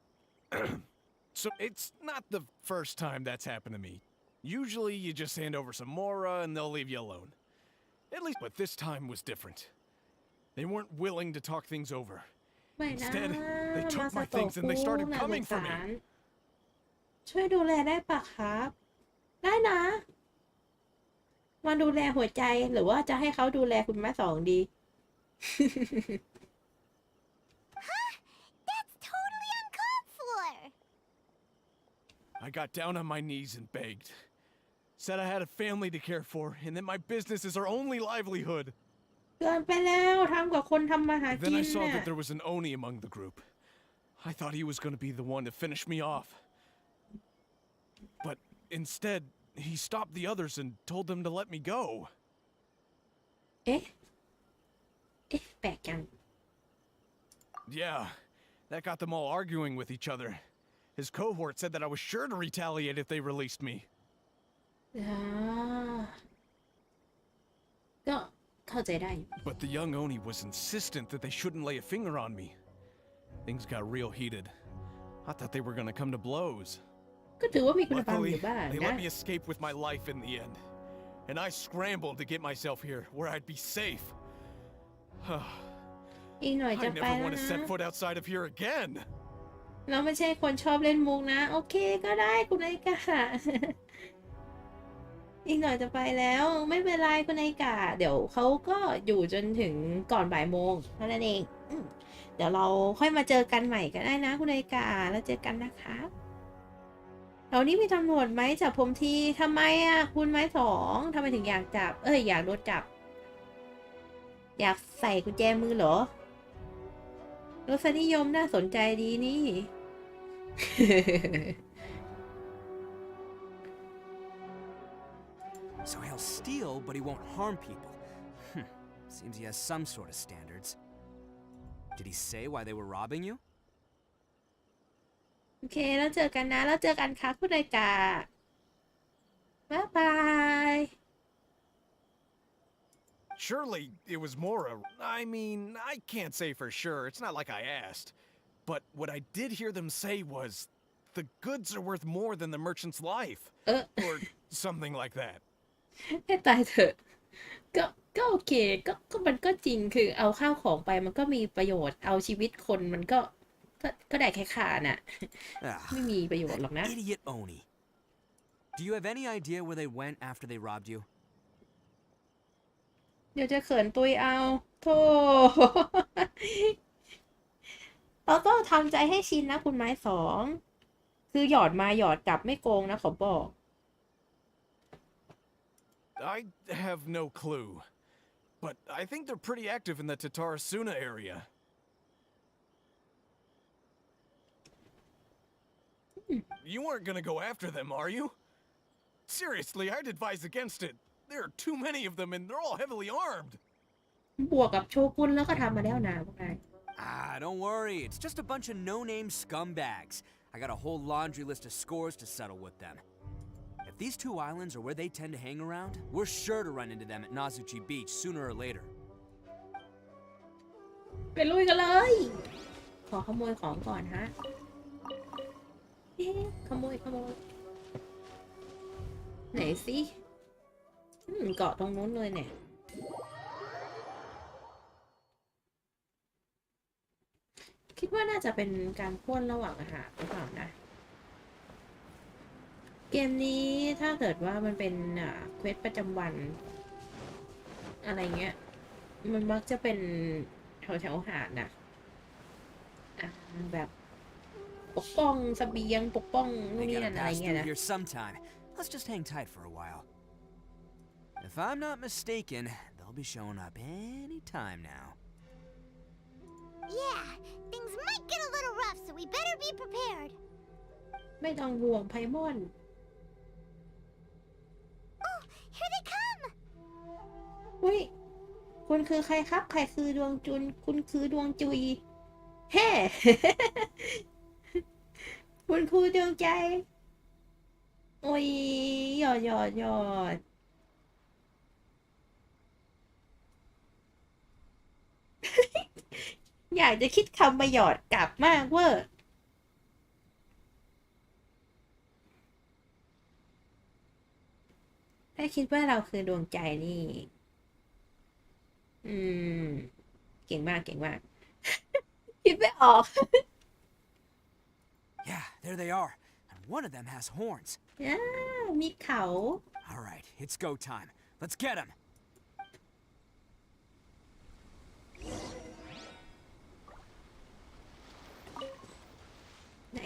So, it's not the first time that's happened to me. Usually, you just hand over some Mora and they'll leave you alone. At least, but this time was different. They weren't willing to talk things over. ไม่นะ Instead, they มา took ส my โต things and they กู started น่าสง coming for สาร me. ช่วยดูแลได้ปะครับ ได้นะ มาดูแลหัวใจหรือว่าจะให้เขาดูแลคุณแม่สองดี That's totally uncalled for. I got down on my knees and begged. Said I had a family to care for and that my business is our only livelihood. เกินไปแล้วทำกับคนทำมาหา Then กิ I น saw น่ะ that there was an Oni among the group. I thought he was going to be the one to finish me off. But instead, he stopped the others and told them to let me go. เอ๊ะ เอ๊ะ แปลกจัง Yeah, that got them all arguing with each other. His cohort said that I was sure to retaliate if they released me. อ่าก็เข้าใจได้ But the young Oni was insistent that they shouldn't lay a finger on me. Things got real heated. I thought they were gonna come to blows. ก็ถือว่ามีคุณภาพอ Luckily, ยู่บ้าง they นะ let me escape with my life in the end. And I scrambled to get myself here, where I'd be safe. อีกหน่อย I จะไป never แล้ว want to นะ set foot outside of here again. เราไม่ใช่คนชอบเล่นมุกนะ โอเคก็ได้คุณไอกา อีกหน่อยจะไปแล้ว ไม่เป็นไรคุณไอกา เดี๋ยวเขาก็อยู่จนถึงก่อนบ่ายโมงเท่านั้นเองเดี๋ยวเราค่อยมาเจอกันใหม่ก็ได้นะคุณไอกาแล้วเจอกันนะคะแถวนี้มีตำรวจไหมจับผมทีทำไมอ่ะคุณไม้สองทำไมถึงอยากจับ อยากโดนจับ อยากใส่กุญแจมือเหรอรสนิยมน่าสนใจดีนี่ So he'll steal, but he won't harm people. Seems he has some sort of standards. Did he say why they were robbing you? โอเคแล้วเจอกันนะแล้วเจอกันค่ะคุณไอกาบ๊ายบาย Surely it was Mora. I mean, I can't say for sure. It's not like I asked. But what I did hear them say was, the goods are worth more than the merchant's life. Or something like that. ให้ตายเถอะก็โอเคก็มันก็จริงคือเอาข้าวของไปมันก็มีประโยชน์เอาชีวิตคนมันก็ได้แค่ขาน่ะ ไม่มีประโยชน์หรอกนะ Idiot Oni. Do you have any idea where they went after they robbed you? เดี๋ยวจะเขินตุยเอาโธ่ เราต้องทำใจให้ชินนะคุณไม้สองคือหยอดมาหยอดกลับไม่โกงนะขอบอก I have no clue. But I think they're pretty active in the Tatarasuna area. You aren't gonna go after them, are you? Seriously, I'd advise against it. There are too many of them and they're all heavily armed. บวกกับโชกุนแล้วก็ทำมาแล้วนะพวกนาย Don't worry. It's just a bunch of no-name scumbags. I got a whole laundry list of scores to settle with them. If these two islands are where they tend to hang around, we're sure to run into them at Nazuchi Beach sooner or later. ไปลุยกันเลย ขอขโมยของก่อนฮะขโมยไหนสิเกาะตรงนู้นเลยเนี่ยโอเค คิดว่าน่าจะเป็นการพ่นระหว่างอาหารหรือเปล่านะ เกมนี้ถ้าเกิดว่ามันเป็นเควสประจำวัน อะไรเงี้ย มันมักจะเป็นแถวๆหาดนะแบบปกป้องเสบียงปกป้องนู่น They นี่ gotta นั่นอะไร pass เงี้ย through นะ here sometime. Let's just hang tight for a while. If I'm not mistaken, they'll be showing up any time now. Yeah, things might get a little rough, so we better be prepared. ไม่ต้องห่วงไพมอน Oh, here they come! อุ้ยคุณคือใครครับ ใครคือดวงจุน คุณคือดวงจุยแฮ่ คุณครูดวงใจ โอ้ยหยอดหยอดหยอด อยากจะคิดคำมาหยอดกลับมากเวอร์ถ้าคิดว่าเราคือดวงใจนี่ เก่งมากเก่งมาก คิดไม่ออก Yeah, there they are. And one of them has horns. มีเขา All right, it's go time. Let's get him. ไหน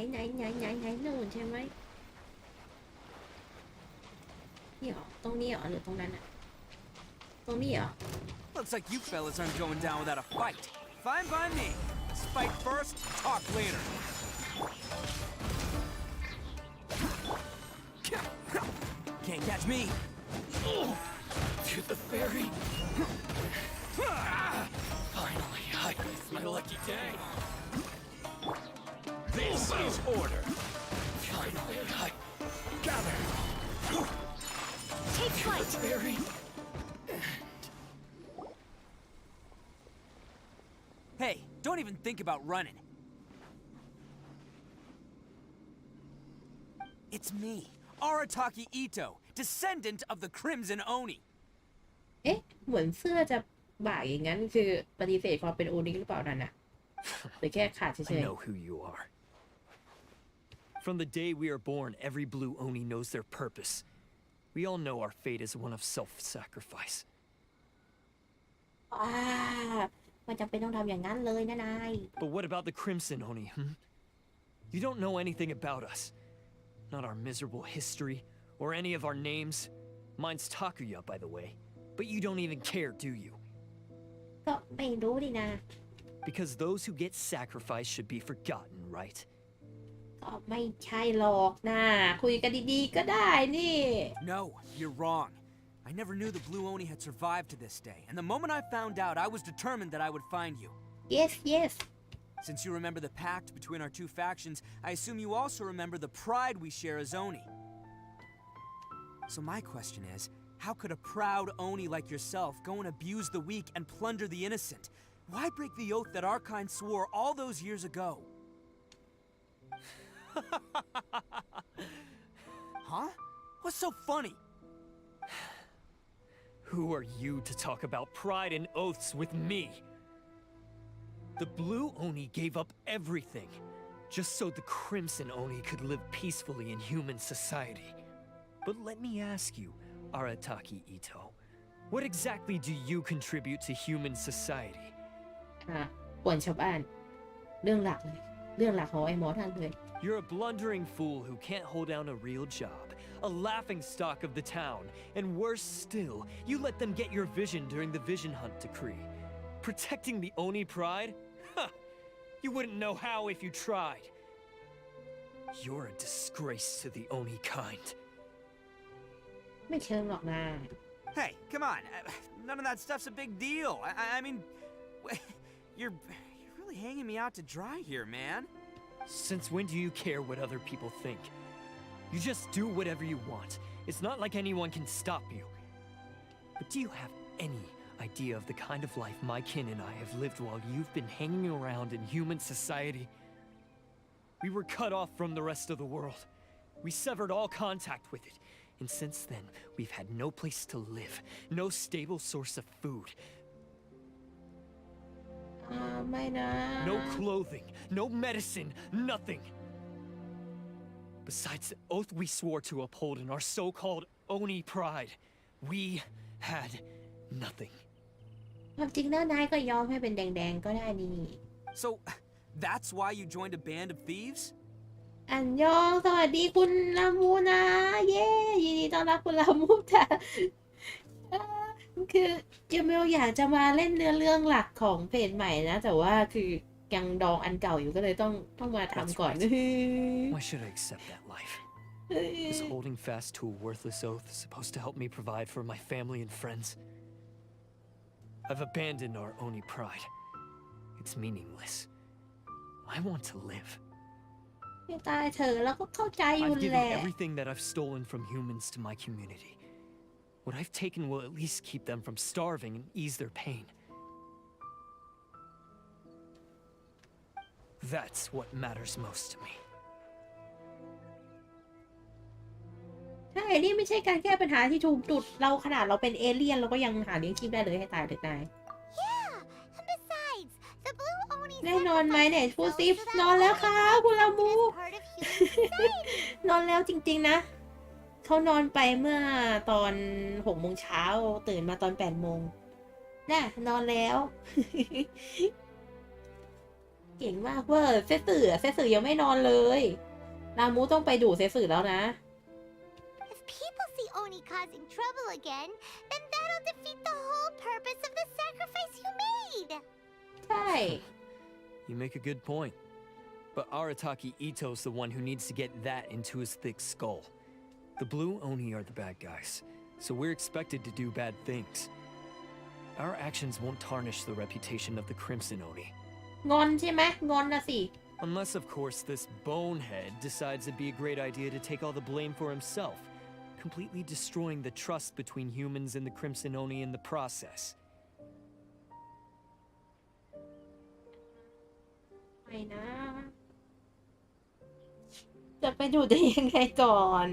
นู่นใช่ไหมนี่เหรอตรงนี้เหรอหรือตรงนั้นอะตรงนี้เหรอ Looks like you fellas aren't going down without a fight. Fine by me. Let's fight first, talk later. Can't catch me. To the ferry. Finally, it's my lucky day. This is order. Finally, gather. Take flight! The ferry. Hey, don't even think about running. It's me, Arataki Ito, descendant of the Crimson Oni. เอ๊ะเหมือนเสื้อจะบ่ายอย่างนั้นคือปฏิเสธความเป็นโอนิหรือเปล่านั่นน่ะหรือแค่ขาดเฉ I ย know who you are. From the day we are born, every blue Oni knows their purpose. We all know our fate is one of self-sacrifice. มันจำเป็นต้องทำอย่างนั้นเลยนะนาย But what about the Crimson Oni, You don't know anything about us. Not our miserable history, or any of our names. Mine's Takuya, by the way. But you don't even care, do you? ก็ไม่รู้ดินะ Because those who get sacrificed should be forgotten, right? ก็ไม่ใช่หรอกนะคุยกันดีๆก็ได้นี่ No, you're wrong. I never knew the Blue Oni had survived to this day, and the moment I found out, I was determined that I would find you. yes Since you remember the pact between our two factions, I assume you also remember the pride we share as Oni. So my question is, how could a proud Oni like yourself go and abuse the weak and plunder the innocent? Why break the oath that our kind swore all those years ago? Huh? What's so funny? Who are you to talk about pride and oaths with me? The Blue Oni gave up everything, just so the Crimson Oni could live peacefully in human society. But let me ask you, Arataki Ito, what exactly do you contribute to human society? ป่วนชาวบ้านเรื่องหลักเลยเรื่องหลักของไอ้หมอท่านเลย You're a blundering fool who can't hold down a real job, a laughingstock of the town, and worse still, you let them get your vision during the Vision Hunt decree. Protecting the Oni pride? Huh! You wouldn't know how if you tried. You're a disgrace to the Oni kind. ไม่เชิงหรอกนะ Hey, come on. None of that stuff's a big deal. I mean, you're really hanging me out to dry here, man. Since when do you care what other people think? You just do whatever you want. It's not like anyone can stop you. But do you have any idea of the kind of life my kin and I have lived while you've been hanging around in human society? We were cut off from the rest of the world. We severed all contact with it. And since then, we've had no place to live, no stable source of food. ไม่นะ No clothing, no medicine, nothing. Besides the oath we swore to uphold in our so-called Oni pride, we had nothing. ความจริงแล้วนายก็ยอมให้เป็นแดงๆก็ได้นี่ So, that's why you joined a band of thieves? อันยองสวัสดีคุณลามูนะ เย้ยินดีต้อนรับคุณลามูจ้ะคือเจเมลอยากจะมาเล่นเนื้อเรื่องหลักของเพจใหม่นะ แต่ว่าคือยังดองอันเก่าอยู่ก็เลยต้องมาทำก่อน Why should I accept that life? Is holding fast to a worthless oath supposed to help me provide for my family and friends? I've abandoned our Oni pride. It's meaningless. I want to live. ไม่ตายเถอะแล้วก็เข้าใจอยู่ I've แห given ละ everything that I've stolen from humans to my community. What I've taken will at least keep them from starving and ease their pain. That's what matters most to me. ใช่ นี่ไม่ใช่การแก้ปัญหาที่ถูกจุดเราขนาดเราเป็นเอเลี่ยนเราก็ยังหาเลี้ยงชีพได้เลยให้ตายเถอะนาย Yeah, and besides, the blue Oni ได้นอนไหมเนี่ยพูดซิ sacrificed นอนแล้วค่ะคุณลามู as part of human society. นอนแล้วจริงๆนะ เขานอนไปเมื่อตอน6 โมงเช้าตื่นมาตอน8 โมงน่ะนอนแล้ว เก่งมากเวอร์เซสือยังไม่นอนเลยลามูต้องไปดูเซสือแล้วนะ If people see Oni causing trouble again, then that'll defeat the whole purpose of the sacrifice you made. ใช่ You make a good point. But Arataki Ito's the one who needs to get that into his thick skull. The blue Oni are the bad guys, so we're expected to do bad things. Our actions won't tarnish the reputation of the Crimson Oni. งอนใช่ไหมงอนนะสิ Unless, of course, this bonehead decides it'd be a great idea to take all the blame for himself, completely destroying the trust between humans and the Crimson Oni in the process. ไม่นะ จะไปดูได้ยังไงก่อน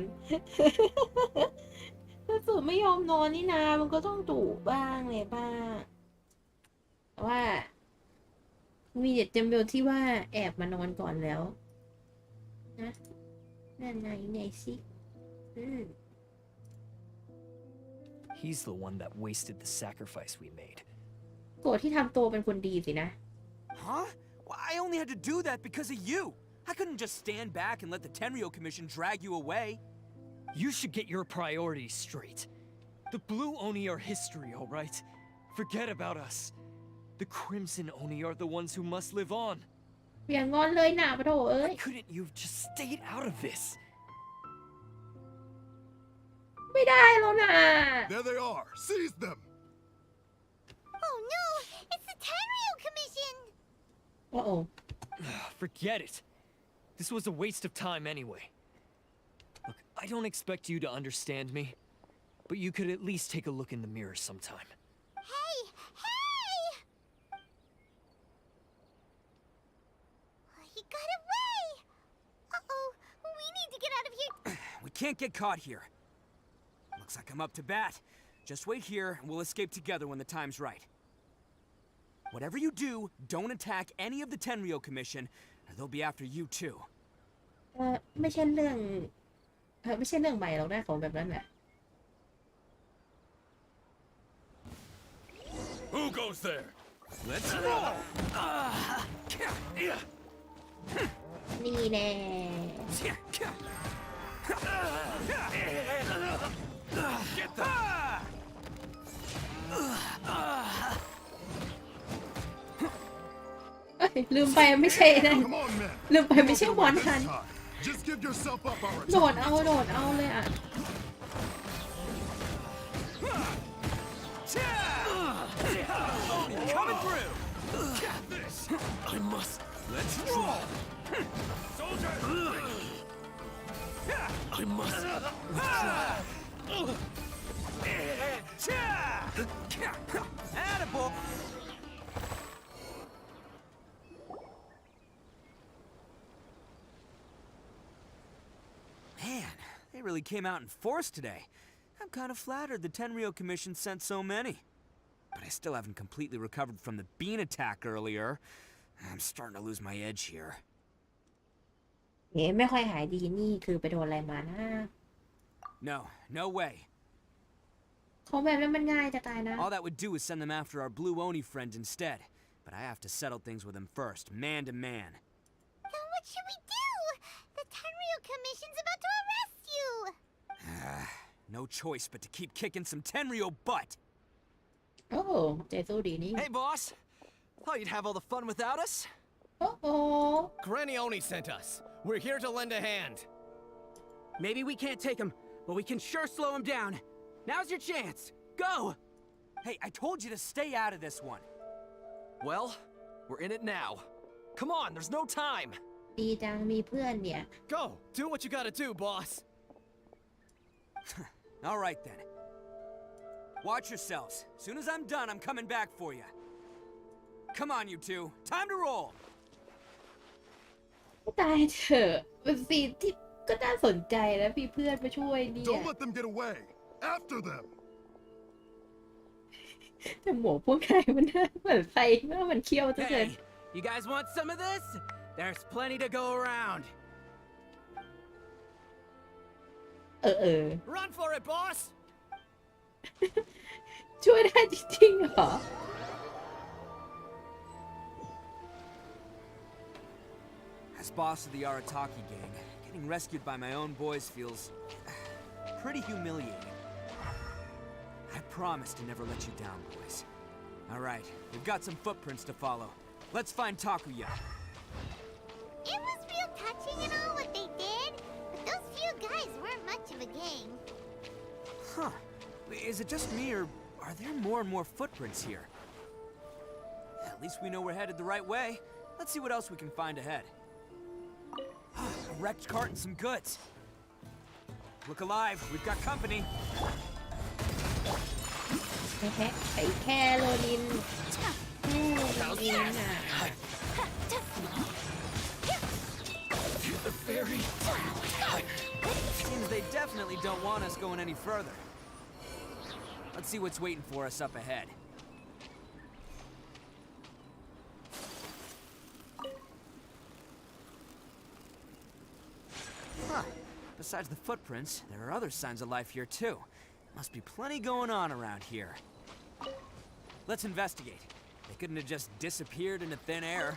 ถ้าสูไม่ยอมนอนนี่นามันก็ต้องดุบ้างเลยบ้างแต่ว่า มีเด็ดจำเบลที่ว่าแอบมานอนก่อนแล้ว นะนั่นไงสิHe's the one that wasted the sacrifice we made. โกรธที่ทำตัวเป็นคนดีสินะ Huh? Well, I only had to do that because of you. I couldn't just stand back and let the Tenryo Commission drag you away. You should get your priorities straight. The Blue Oni are history, all right? Forget about us. The Crimson Oni are the ones who must live on. อย่างงอนเลยนะปะโถเอ้ย Why couldn't you have just stayed out of this? ไม่ได้แล้วนะ There they are. Seize them. Oh no, it's the Tenryo Commission! โอ้โห Forget it. This was a waste of time anyway. Look, I don't expect you to understand me, but you could at least take a look in the mirror sometime. Hey! Hey! He got away! Uh-oh, we need to get out of here. We can't get caught here. Looks like I'm up to bat. Just wait here, and we'll escape together when the time's right. Whatever you do, don't attack any of the Tenryo Commission, or they'll be after you too. ไม่ใช่เรื่องไม่ใช่เรื่องใหม่หรอกนะของแบบนั้นน่ะ Who goes there? Let's roll! นี่แน่ Get that! เอ้ยลืมไปไม่ใช่นั่น Come on, men. ลืมไปไม่ใช่วอนทัน Just give yourself up, โด Arataki. ดเอาเลยอ่ะ Coming through! I must. Let's roll! Soldier! I must. Attaboy! Man, they really came out in force today. I'm kind of flattered the Tenryo Commission sent so many. but I still haven't completely recovered from the bean attack earlier. I'm starting to lose my edge here. เอ๊ะไม่ค่อยหายดีนี่คือไปโดนอะไรมานะ No, no way. ของแบบนั้นมันง่ายจะตายนะ All that would do is send them after our blue Oni friend instead. But I have to settle things with him first, man to man. Then what should we do? The Tenryu Commission's about to arrest you! No choice but to keep kicking some Tenryo butt. โอ้ใจสู้ดีนี่ Hey, boss. Thought you'd have all the fun without us. โอ้โห Granny Oni sent us. We're here to lend a hand. Maybe we can't take him, but we can sure slow him down. Now's your chance. Go! Hey, I told you to stay out of this one. Well, we're in it now. Come on, there's no time. ดีจังมีเพื่อนเนี่ย Go, do what you gotta do, boss. All right then. Watch yourselves. Soon as I'm done, I'm coming back for you. Come on, you two. Time to roll. ตายเถอะเป็นซีนที่ก็น่าสนใจแล้วมีเพื่อนมาช่วยเนี่ย Don't let them get away. After them. แต่หมวกพวกใครมันน่าเหมือนใส่เมื่อมันเคี้ยวจะเกิน Hey, you guys want some of this? There's plenty to go around. เออ Run for it, boss. ช่วยได้จริงๆเหรอ As boss of the Arataki gang, getting rescued by my own boys feels pretty humiliating. I promise to never let you down, boys. All right, we've got some footprints to follow. Let's find Takuya. It was real touching and all what they did, but those few guys weren't much of a gang. Huh. Is it just me, or are there more and more footprints here? At least we know we're headed the right way. Let's see what else we can find ahead. A wrecked cart and some goods. Look alive, we've got company. ไอ้แค่โรนินโรนินอ่ะ Seems they definitely don't want us going any further. Let's see what's waiting for us up ahead. Huh. Besides the footprints, there are other signs of life here too. Must be plenty going on around here. Let's investigate. They couldn't have just disappeared into thin air.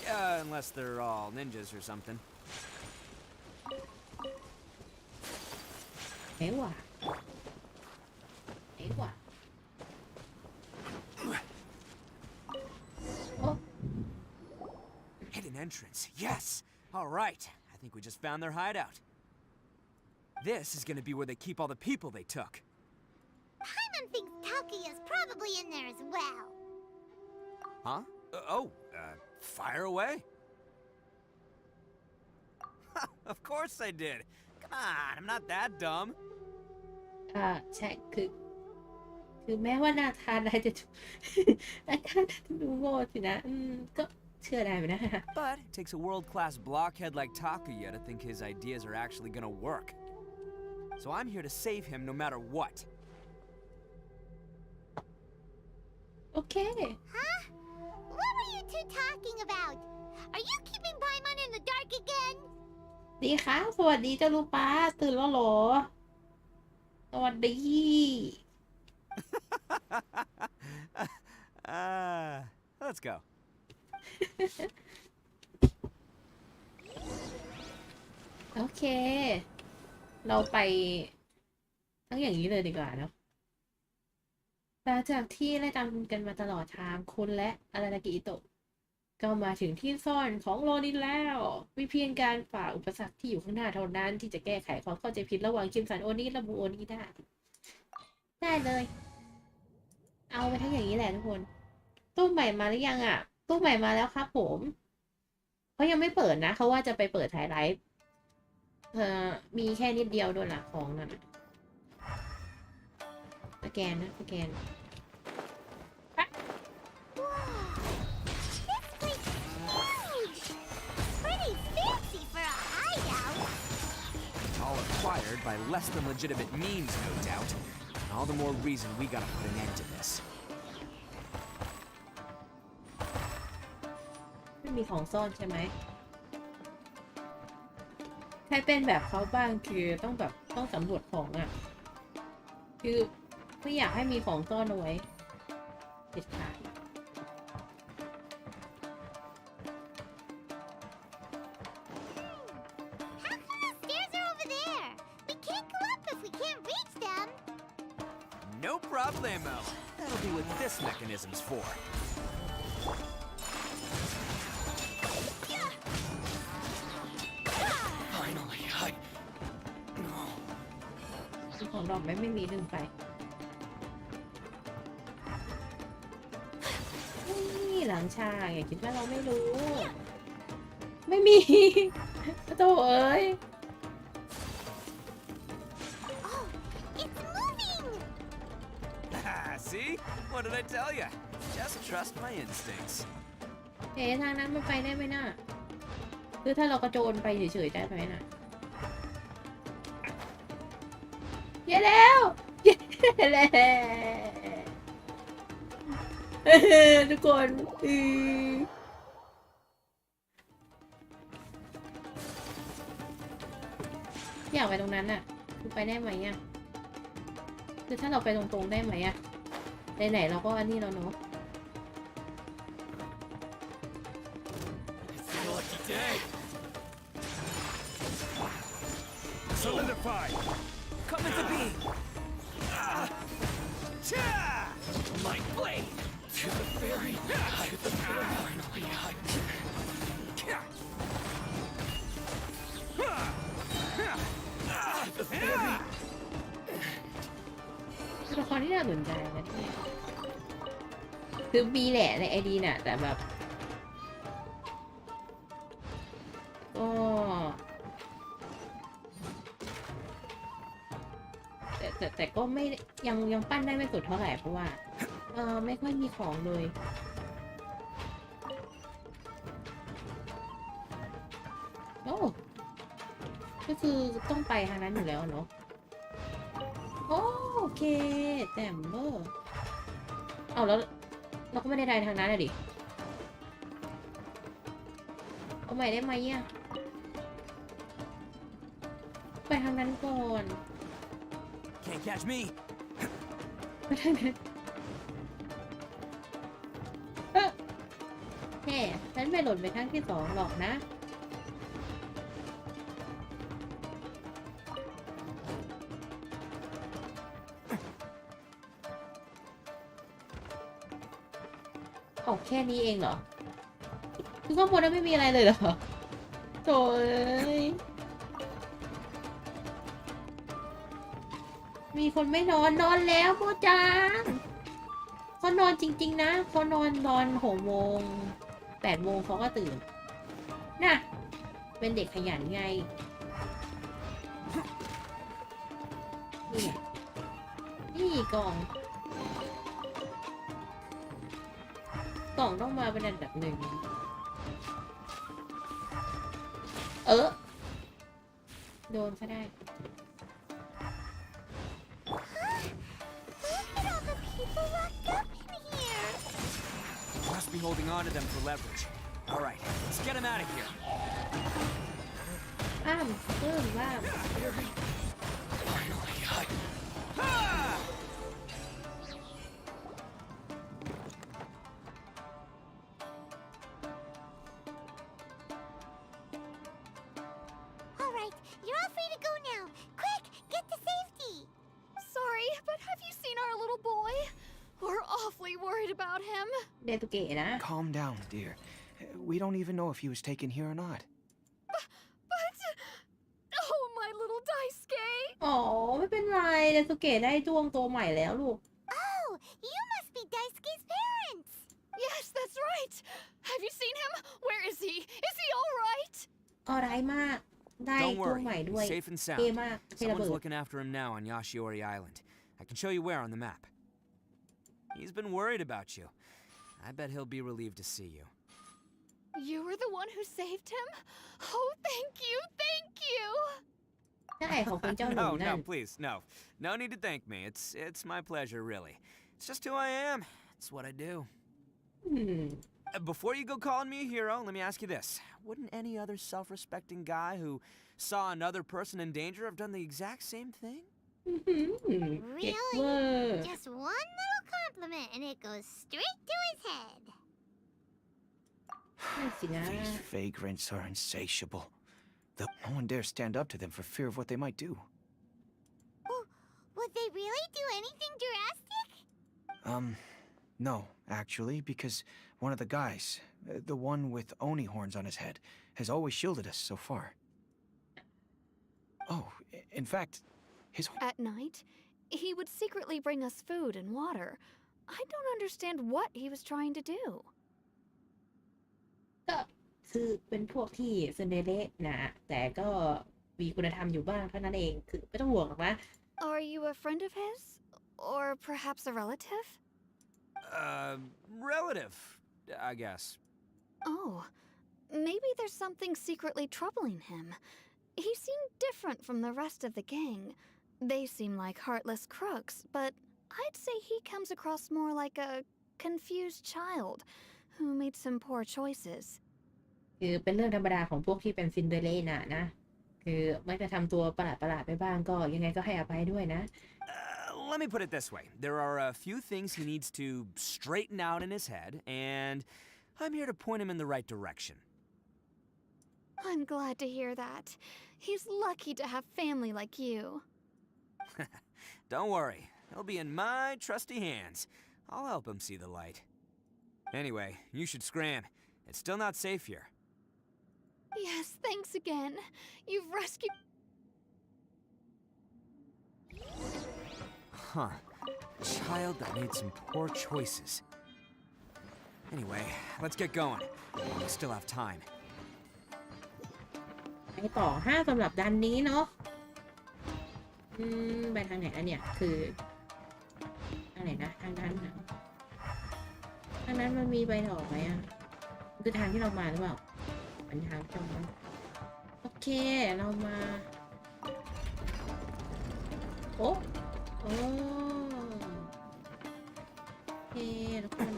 Yeah, unless they're all ninjas or something. ไหนวะไหนวะโอ้ Hidden entrance. Yes. All right. I think we just found their hideout. This is going to be where they keep all the people they took. Paimon thinks Takuya's probably in there as well. Huh? Fire away? Of course I did. Come on, I'm not that dumb. ใช่คือแม้ว่านาธานอาจจะ นาธานจะดูโง่สินะก็เชื่อได้ไหมนะ But it takes a world-class blockhead like Takuya to think his ideas are actually gonna work. So I'm here to save him no matter what. โอเค Huh? What were you two talking about? Are you keeping Paimon in the dark again? ดีค่ะสวัสดีเจ้าลูกป้าตื่นแล้วเหรอสวัสดี Let's go. โอเค เราไปทั้งอย่างนี้เลยดีกว่าเนาะหลังจากที่ไล่ตามกันมาตลอดทางคุณและอารากิอิโตะก็มาถึงที่ซ่อนของโรนินแล้วมีเพียงการฝ่าอุปสรรคที่อยู่ข้างหน้าเท่านั้นที่จะแก้ไขความเข้าใจผิดระหว่างคิมสันโอนิและบูโอนิได้เลย เอาไปทั้งอย่างนี้แหละทุกคนตู้ใหม่มาหรือยังอ่ะตู้ใหม่มาแล้วครับผมเขายังไม่เปิดนะเขาว่าจะไปเปิดถ่ายไลฟ์มีแค่นิดเดียวด้วยล่ะของนั่นสแกนนะสแกน Pretty fancy for a hideout. All acquired by less than legitimate means, no doubt. All the more reason we gotta put an end to this. ไม่มีของซ่อนใช่ไหมใครเป็นแบบเขาบ้างคือต้องสำรวจของอ่ะคือไม่อยากให้มีของซ่อนเอาไว้เด็ดขาด How come the stairs are over there? We can't go up if we can't reach them. No problemo. That'll be what this mechanism's for. Finally, No. มีของดอกไหมไม่มีลืมไปนี่หลังชาอย่าคิดว่าเราไม่รู้ ไม่มี โตเอ้ย Oh, it's moving! See? What did I tell you? Just trust my instincts. เอ๊ะทางนั้นมันไปได้ไหมน่ะคือถ้าเรากระโจนไปเฉยๆได้ไหมน่ะเย้แล้วเย้แล้วทุกคนอยากไปตรงนั้นน่ะคือไปได้ไหมอ่ะคือถ้าเราไปตรงๆได้ไหมอ่ะไหนๆเราก็อันนี้แล้วเนาะ It's your lucky day. Solidify. Come into being. My blade. To the fairy. To the fairy. To the fairy. ตัวละครที่น่าสนใจนะเนี่ยคือมีแหละในไอดีน่ะแต่แบบก็แต่ก็ไม่ยังปั้นได้ไม่สุดเท่าไหร่เพราะว่าไม่ค่อยมีของเลยโอ้ก็คือต้องไปทางนั้นอยู่แล้วเนาะโอเคแจ่มเบอร์เอาแล้วเราก็ไม่ได้ได้ทางนั้นอะดิเอาใหม่ได้ไหมอ่ะไปทางนั้นก่อน Can't catch me. ไปทางนั้นแฮ่ฉันไม่หล่นไปครั้งที่สองหรอกนะออกแค่นี้เองเหรอคือข้างบนนั้นไม่มีอะไรเลยเหรอโถ่เอ้ยมีคนไม่นอนแล้วโมจังเขานอนจริงๆนะเขานอน6 โมง 8 โมงเขาก็ตื่นน่ะเป็นเด็กขยันไงนี่ไงนี่กล่องต้องมาเป็นอันดับ 1โดนซะได้ Look at all the people locked up in here! Must be holding on to them for leverage. All right, let's get him out of here. ล่าม All right, you're all free to go now. Quick, get to safety! Sorry, but have you seen our little boy? We're awfully worried about him. เดตุเกะนะ Calm down, dear. We don't even know if he was taken here or not. But... Oh, my little Daisuke! อ๋อไม่เป็นไรเดตุเกะได้ดวงตัวใหม่แล้วลูก Oh, you must be Daisuke's parents! Yes, that's right! Have you seen him? Where is he? Is he alright? ออไรมากได้ Don't ตัวใหม่ worry, ด้วย he's safe and เท่ sound. มากเทระ Someone's เบิด looking after him now on Yashiori Island. I can show you where on the map. He's been worried about you. I bet he'll be relieved to see you. You were the one who saved him? Oh, thank you, thank you! ใช่ขอบคุณเจ้าหนุ่ม No, นั่น no, please, no. No need to thank me. It's my pleasure, really. It's just who I am. It's what I do. อืม Before you go calling me a hero, let me ask you this. Wouldn't any other self-respecting guy who saw another person in danger have done the exact same thing? เก๊กเวอ Really? ร์ Just one little compliment and it goes straight to his head. นั่นสินะ These vagrants are insatiable. No one dares stand up to them for fear of what they might do. Would they really do anything drastic? No, actually, because one of the guys, the one with Oni horns on his head, has always shielded us so far. Oh, in fact, his... At night, he would secretly bring us food and water. I don't understand what he was trying to do. ก็คือเป็นพวกที่เซนเดเละนะแต่ก็มีคุณธรรมอยู่บ้างเท่านั้นเองคือไม่ต้องห่วงหรอกนะ Are you a friend of his? Or perhaps a relative? Relative, I guess. Oh, maybe there's something secretly troubling him. He seemed different from the rest of the gang. They seem like heartless crooks, but I'd say he comes across more like a confused child who made some poor choices. คือเป็นเรื่องธรรมดาของพวกที่เป็นซินเดอเรลล่ะนะคือไม่จะทำตัวประหลาดๆไปบ้างก็ยังไงก็ให้อภัยด้วยนะ Let me put it this way. There are a few things he needs to straighten out in his head, and I'm here to point him in the right direction. I'm glad to hear that. He's lucky to have family like you. Don't worry. He'll be in my trusty hands. I'll help him see the light. Anyway, you should scram. It's still not safe here. Yes, thanks again. You've rescued... Huh. Child that made some poor choices. Anyway, let's get going. We still have time. ไปต่อ5สำหรับดันนี้เนาะไปทางไหนอันเนี่ยคือทางไหนนะทางนั้นนะทางนั้นมันมีใบต่อไหมอ่ะคือทางที่เรามาหรือเปล่าเป็นทางที่เรามาโอเคเรามาโอ้โอเคทุกคน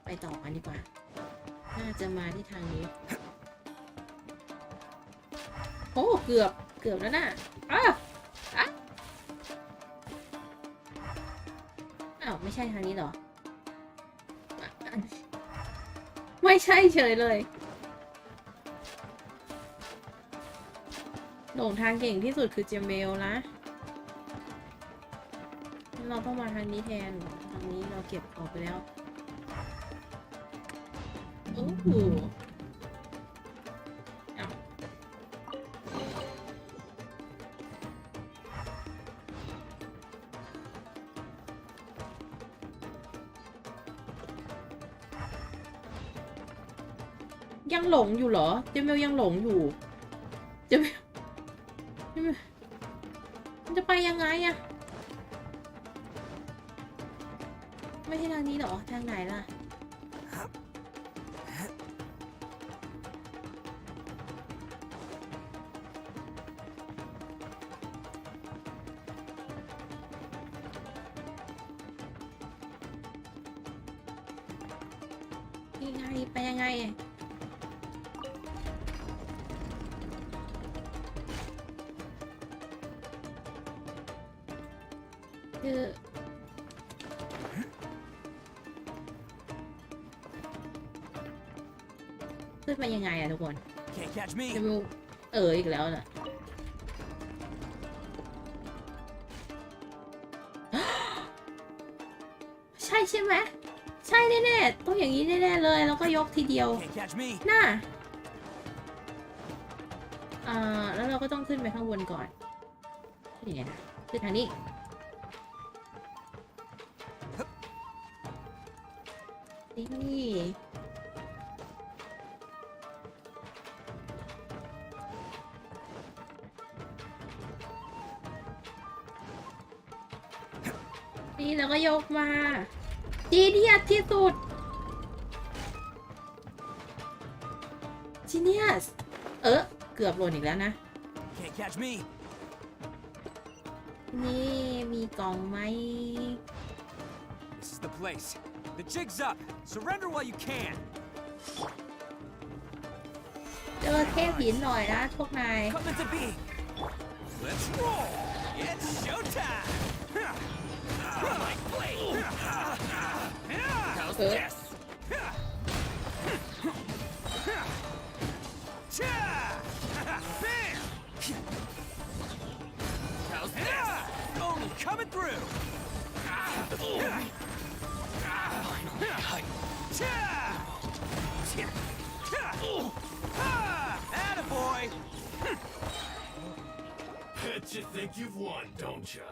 ไปต่อกันดีกว่าน่าจะมาที่ทางนี้โอ้เกือบแล้วนะอ้าวไม่ใช่ทางนี้เหรอไม่ใช่เฉยเลยหลงทางเก่งที่สุดคือเจเมลนะเราต้องมาทางนี้แทนทางนี้เราเก็บออกไปแล้วโอ้โหยังหลงอยู่เหรอเจเมลยังหลงอยู่เจเมลมันจะไปยังไงอะไม่ใช่ทางนี้เหรอทางไหนล่ะยังไงไปยังไงคือขึ้นมายังไงอะทุกคน Can't catch me. จะมีอีกแล้วน่ะ ใช่ไหมใช่แน่ๆต้องอย่างนี้แน่ๆเลยแล้วก็ยกทีเดียว Can't catch me. น่าแล้วเราก็ต้องขึ้นไปข้างบนก่อนนี่ไงนะขึ้นทางนี้นี่แล้วก็ยกมาจีเนียสที่สุดจีเนียสเกือบหล่นอีกแล้วนะ Can't catch me. นี่มีกล่องไหม This is the place. The jig's up. Surrender while you can. เจอเทพหินหน่อยนะพวกนาย Coming to be. Let's roll. It's showtime. My blade. How's this? Bam! How's this? Only coming through. Attaboy! Bet you think you've won, don't ya?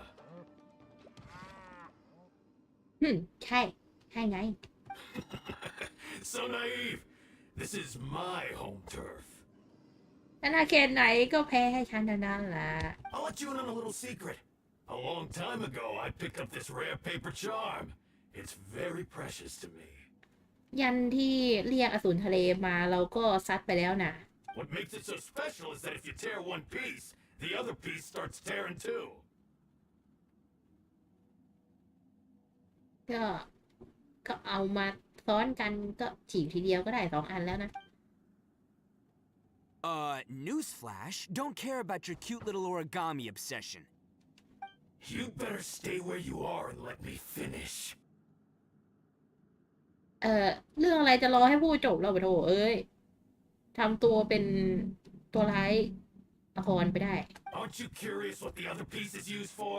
ใช่ใช่ไง So naive. This is my home turf. ธนาเขตไหนก็แพ้ให้ฉันเท่านั้นแหละ I'll let you in on a little secret. A long time ago, I picked up this rare paper charm. It's very precious to me. ยันที่เรียกอสูรทะเลมาเราก็ซัดไปแล้วนะ What makes it so special is that if you tear one piece, the other piece starts tearing too. ก็เอามาซ้อนกันก็ฉีกทีเดียวก็ได้2 อันแล้วนะ Newsflash, don't care about your cute little origami obsession. You'd better stay where you are and let me finish. เรื่องอะไรจะรอให้พูดจบแล้วปะโถเอ้ยทำตัวเป็นตัวร้ายละครไปได้ Aren't you curious what the other piece is used for?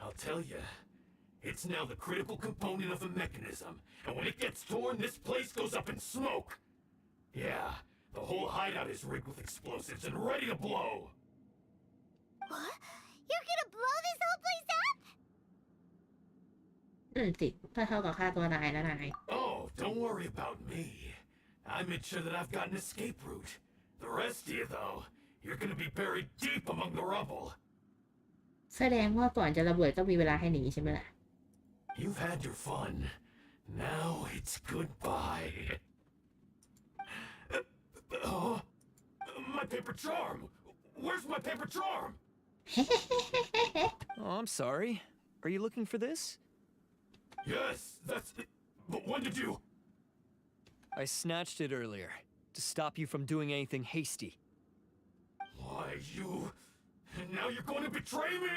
I'll tell you. It's now the critical component of the mechanism, and when it gets torn, this place goes up in smoke. Yeah, the whole hideout is rigged with explosives and ready to blow. What? You're gonna blow this whole place up? สิถ้าเท่ากับค่าตัวนายแล้วนาย Oh, don't worry about me. I made sure that I've got an escape route. The rest of you, though, you're gonna be buried deep among the rubble. แสดงว่าก่อนจะระเบิดก็มีเวลาให้หนีใช่ไหมล่ะ You've had your fun. Now it's goodbye. My paper charm! Where's my paper charm? Oh, I'm sorry. Are you looking for this? Yes, that's it. But when did you... I snatched it earlier, to stop you from doing anything hasty. Why, you... And now you're going to betray me?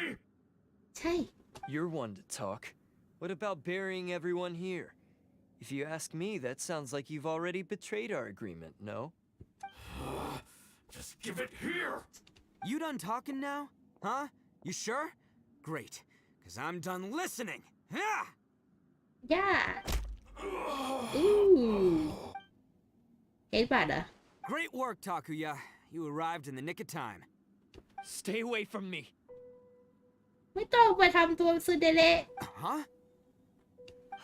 ใช่ You're one to talk. What about burying everyone here? If you ask me, that sounds like you've already betrayed our agreement, no? Just give it here! You done talking now? Huh? You sure? Great, because I'm done listening. Yeah! ย่าเอ็ดบัตเหรอ Great work, Takuya. You arrived in the nick of time. Stay away from me. ไม่ต้องไปทำตัวซึเดเละ Huh?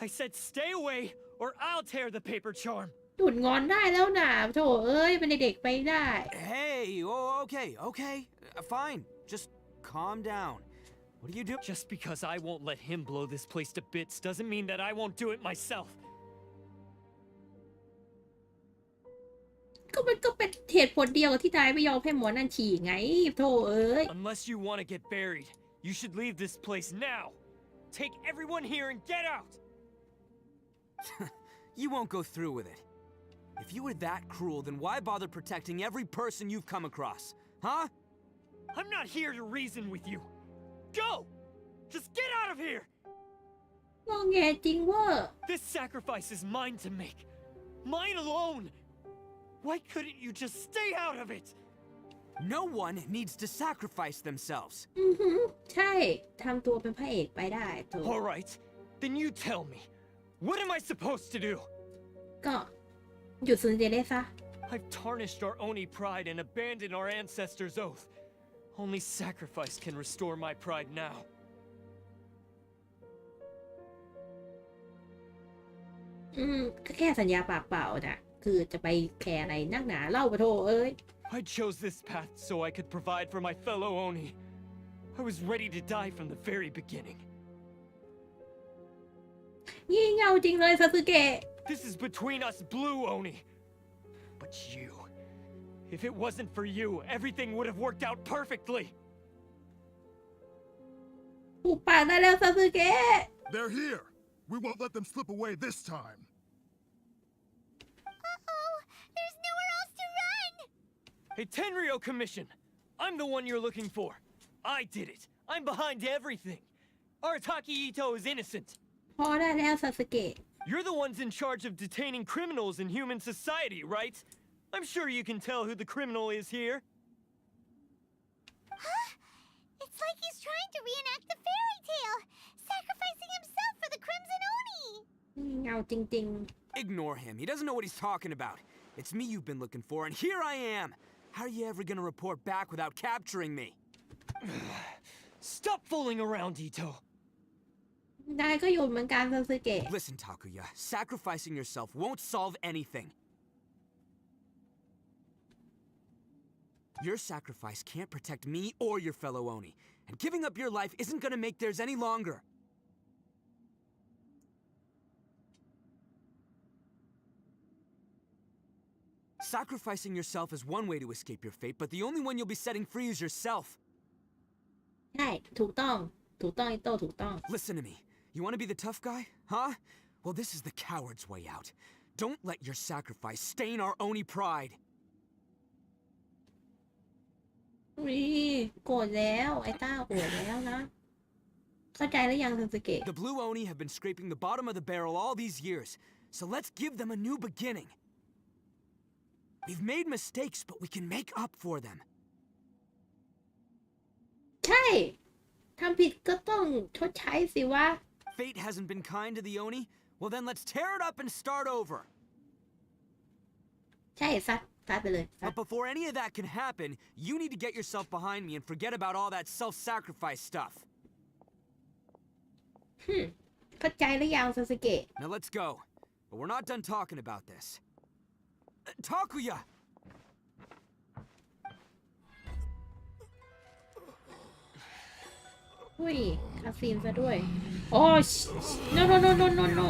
I said stay away, or I'll tear the paper charm. หยุดงอนได้แล้วนะโถเอ้ยเป็นเด็กๆไปได้ Hey, oh, okay. Fine. Just calm down. What do you do? Just because I won't let him blow this place to bits doesn't mean that I won't do it myself. ก็มันก็เป็นเหตุผลเดียวกับที่นายไม่ยอมให้หมอนั่นฉี่ไงโถเอ้ย Unless you want to get buried, you should leave this place now. Take everyone here and get out. You won't go through with it. If you were that cruel, then why bother protecting every person you've come across? Huh? I'm not here to reason with you. Go! Just get out of here! งอแงจริงเว่า This sacrifice is mine to make. Mine alone. Why couldn't you just stay out of it? No one needs to sacrifice themselves. ใช่ทำตัวเป็นพระเอกไปได้โถ All right, then you tell me. What am I supposed to do? ก็หยุดซึเดเละซะ I've tarnished our Oni pride and abandoned our ancestors' oath. Only sacrifice can restore my pride now. ก็แค่สัญญาปากเปล่าน่ะคือจะไปแคร์อะไรนักหนาเล่าปะโถเอ้ย I chose this path so I could provide for my fellow Oni. I was ready to die from the very beginning. งี่เง่าจริงเลยซาสึเกะ This is between us blue Oni. But you... If it wasn't for you, everything would have worked out perfectly. หุบปากได้แล้วซาสึเกะ They're here. We won't let them slip away this time. Uh-oh, there's nowhere else to run. Hey, Tenryo Commission! I'm the one you're looking for. I did it. I'm behind everything. Arataki Ito is innocent. พอได้แล้วซาสึเกะ You're the ones in charge of detaining criminals in human society, right? I'm sure you can tell who the criminal is here. Huh? It's like he's trying to reenact the fairy tale, sacrificing himself for the Crimson Oni. เงาจริง Ignore him. He doesn't know what he's talking about. It's me you've been looking for, and here I am. How are you ever gonna report back without capturing me? Stop fooling around, Ito. ๆ ได้ก็อยู่เหมือนกันซาสึเกะ Listen, Takuya. Sacrificing yourself won't solve anything. Your sacrifice can't protect me or your fellow Oni, and giving up your life isn't gonna make theirs any longer. Sacrificing yourself is one way to escape your fate, but the only one you'll be setting free is yourself. ใช่ ถูกต้อง ถูกต้อง อิโต้ ถูกต้อง Listen to me. You want to be the tough guy? Huh? Well, this is the coward's way out. Don't let your sacrifice stain our Oni pride. อุ๊ยโกรธแล้ว ไอ้ต้าโกรธแล้วนะ เข้าใจหรือยังซาสึเกะ The blue Oni have been scraping the bottom of the barrel all these years, so let's give them a new beginning. We've made mistakes, but we can make up for them. ใช่ ทำผิดก็ต้องชดใช้สิวะ Fate hasn't been kind to the Oni? Well, then let's tear it up and start over. ใช่ซัดไปเลยซัด But before any of that can happen, you need to get yourself behind me and forget about all that self-sacrifice stuff. เข้าใจหรือยังซาสึเกะ Now let's go. But we're not done talking about this. Takuya! อุ้ยคาซีนซะด้วย โอ้ย no no no no no no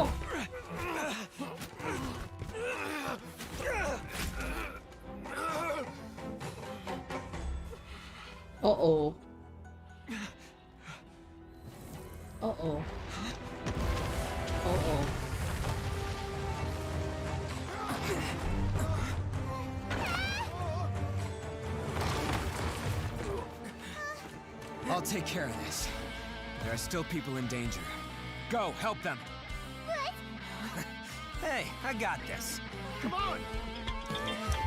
โอ้โอโอ้โอโอ้โอ I'll take care of this. There are still people in danger. Go, help them. What? Hey, I got this. Come on!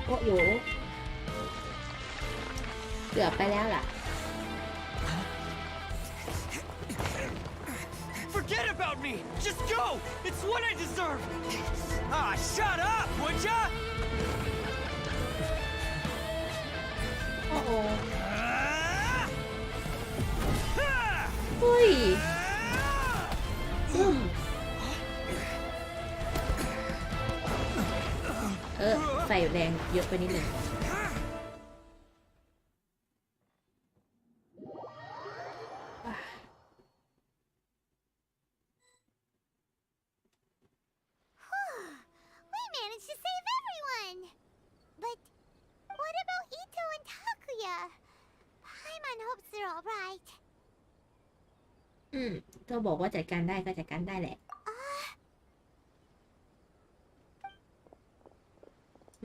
โอ้โหเกือบไปแล้วล่ะ Forget about me! Just go! It's what I deserve! Ah, shut up, would ya? โอ้โห Ah! เฮ้ยใส่แรงเยอะไปนิดหนึ่ง We managed to save everyone. But what about Ito and Takuya? Paimon hopes they're all right. ก็บอกว่าจัดการได้ก็จัดการได้แหละ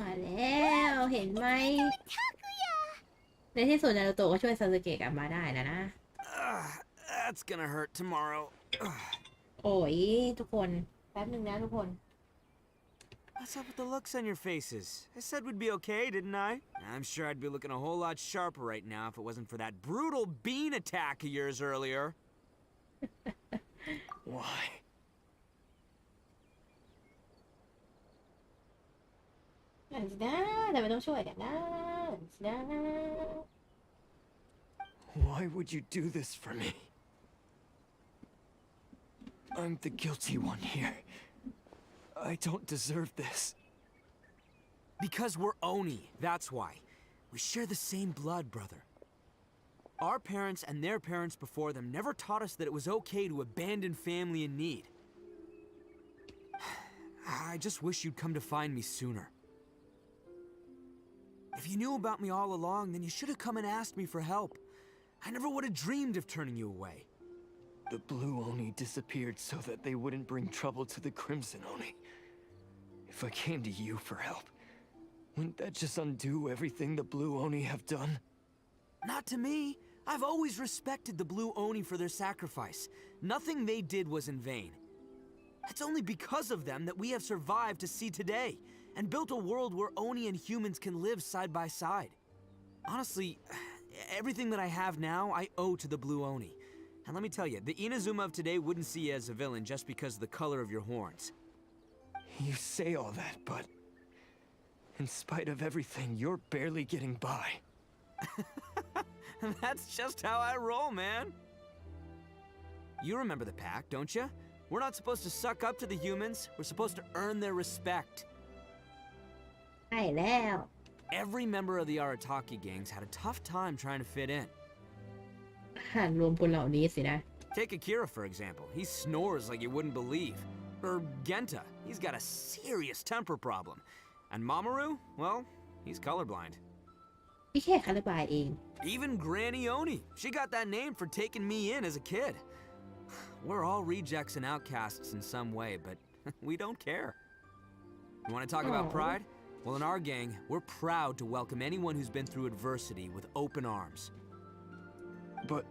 มาแล้วเห็นไหม Takuya! ในที่สุดนารูโตะก็ช่วยซาสึเกะกลับมาได้แล้วนะ That's gonna hurt tomorrow. โอ้ยทุกคนแป๊บหนึ่งนะทุกคน What's up with the looks on your faces? I said we'd be okay, didn't I? I'm sure I'd be looking a whole lot sharper right now if it wasn't for that brutal bean attack of yours earlier. Why? นั่นสินะแต่ไม่ต้องช่วยกันนะนั่นสินะ Why would you do this for me? I'm the guilty one here. I don't deserve this. Because we're Oni, that's why. We share the same blood, brother. Our parents and their parents before them never taught us that it was okay to abandon family in need. I just wish you'd come to find me sooner. If you knew about me all along, then you should have come and asked me for help. I never would have dreamed of turning you away. The blue Oni disappeared so that they wouldn't bring trouble to the crimson Oni. If I came to you for help, wouldn't that just undo everything the blue Oni have done? Not to me. I've always respected the blue Oni for their sacrifice. Nothing they did was in vain. It's only because of them that we have survived to see today, and built a world where Oni and humans can live side by side. Honestly, everything that I have now, I owe to the blue Oni. And let me tell you, the Inazuma of today wouldn't see you as a villain just because of the color of your horns. You say all that, but in spite of everything, you're barely getting by. That's just how I roll, man. You remember the pact, don't you? We're not supposed to suck up to the humans. We're supposed to earn their respect. ใช่แล้ว Every member of the Arataki gangs had a tough time trying to fit in. รวมคนเหล่านี้สินะ Take Akira, for example. He snores like you wouldn't believe. Or Genta. He's got a serious temper problem. And Mamoru, well, he's colorblind. พี่แค่คาราบายเอง Even Granny Oni. She got that name for taking me in as a kid. We're all rejects and outcasts in some way, but we don't care. You want to talk about pride? Well, in our gang, we're proud to welcome anyone who's been through adversity with open arms. But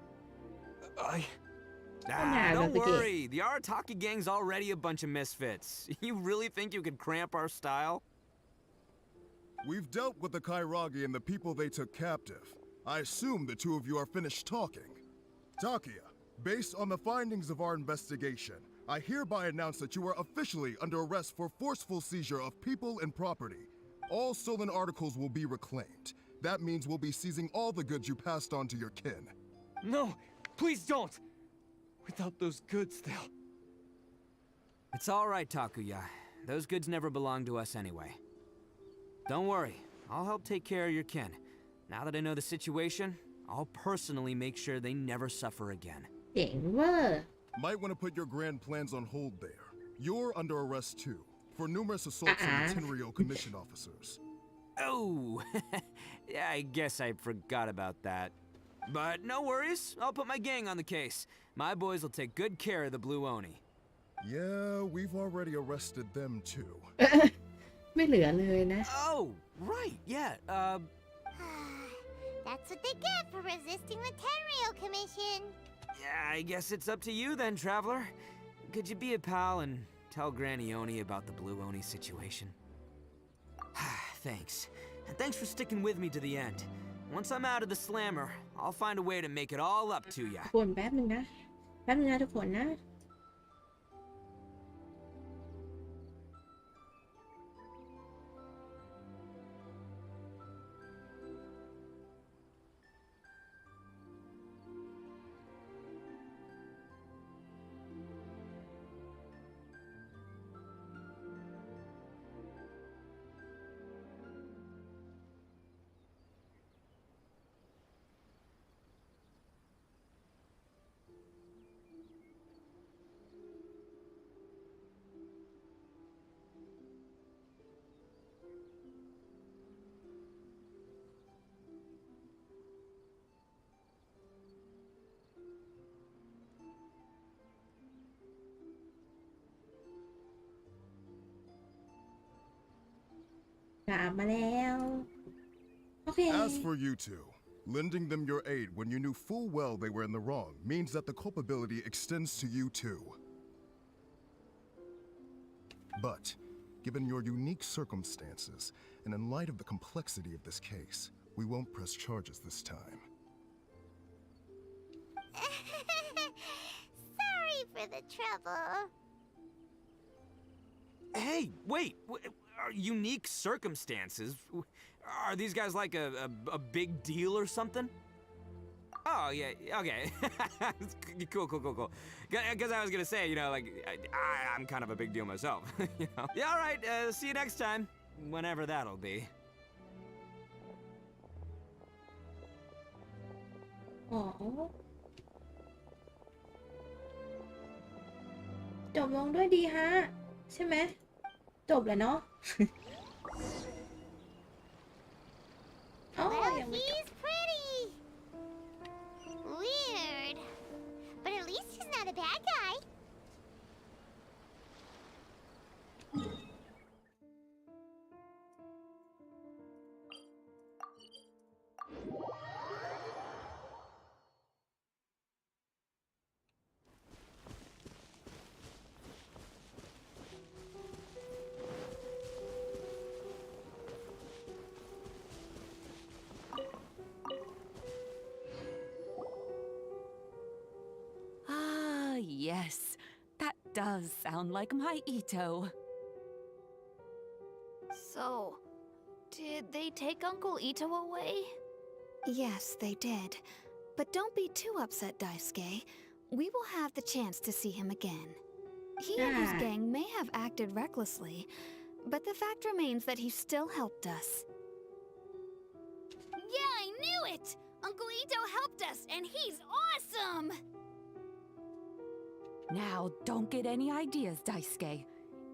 Don't worry. The Arataki gang's already a bunch of misfits. You really think you could cramp our style? We've dealt with the Kairagi and the people they took captive. I assume the two of you are finished talking. Takia, based on the findings of our investigation, I hereby announce that you are officially under arrest for forceful seizure of people and property. All stolen articles will be reclaimed. That means we'll be seizing all the goods you passed on to your kin. no, please don't. Without those goods, they'll... It's all right, Takuya. Those goods never belonged to us anyway. Don't worry. I'll help take care of your kin. Now that I know the situation, I'll personally make sure they never suffer again. เจ๋งเวอร์ Might want to put your grand plans on hold there. You're under arrest too, for numerous assaults on the Tenryou commission officers. Oh, yeah, I guess I forgot about that. But no worries. I'll put my gang on the case. My boys will take good care of the blue Oni. Yeah, we've already arrested them too. ไม่เหลือเลยนะ Oh, right, yeah, That's what they get for resisting the Tenryou Commission. Yeah, I guess it's up to you then, Traveler. Could you be a pal and tell Granny Oni about the Blue Oni situation? Thanks. And thanks for sticking with me to the end. Once I'm out of the slammer, I'll find a way to make it all up to ya. ทุกคนแป๊บนึงนะทุกคนนะ กลับมาแล้ว โอเค As for you two, lending them your aid when you knew full well they were in the wrong means that the culpability extends to you too. But, given your unique circumstances, and in light of the complexity of this case, we won't press charges this time. Sorry for the trouble. Hey, wait! Unique circumstances? Are these guys like a big deal or something? Oh, yeah, okay. Cool. Because I was gonna say, you know, like, I'm kind of a big deal myself, you know? Yeah, all right, see you next time. Whenever that'll be. อ๋อ จบลงด้วยดีฮะ ใช่ไหม จบแล้วเนาะ อ๋อ Well, ยังไม่จบ he's pretty. Weird. But at least he's not a Ah, yes. That does sound like my Ito. So, did they take Uncle Ito away? Yes, they did. But don't be too upset, Daisuke. We will have the chance to see him again. He and his gang may have acted recklessly, but the fact remains that he still helped us. Yeah, I knew it! Uncle Ito helped us, and he's awesome! Now, don't get any ideas, Daisuke.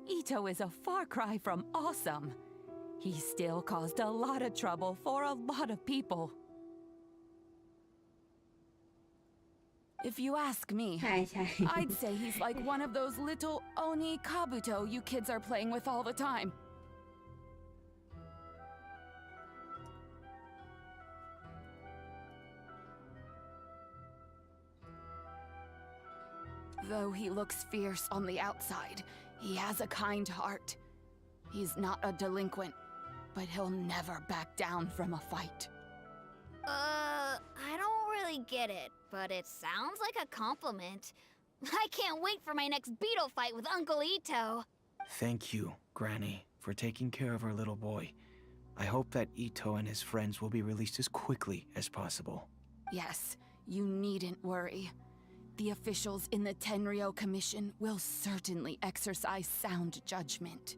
Ito is a far cry from awesome. He still caused a lot of trouble for a lot of people. If you ask me, ใช่ใช่ I'd say he's like one of those little Oni Kabuto you kids are playing with all the time. Though he looks fierce on the outside, he has a kind heart. He's not a delinquent, but he'll never back down from a fight. I don't really get it, but it sounds like a compliment. I can't wait for my next beetle fight with Uncle Ito. Thank you, Granny, for taking care of our little boy. I hope that Ito and his friends will be released as quickly as possible. Yes, you needn't worry. The officials in the Tenryo Commission will certainly exercise sound judgment.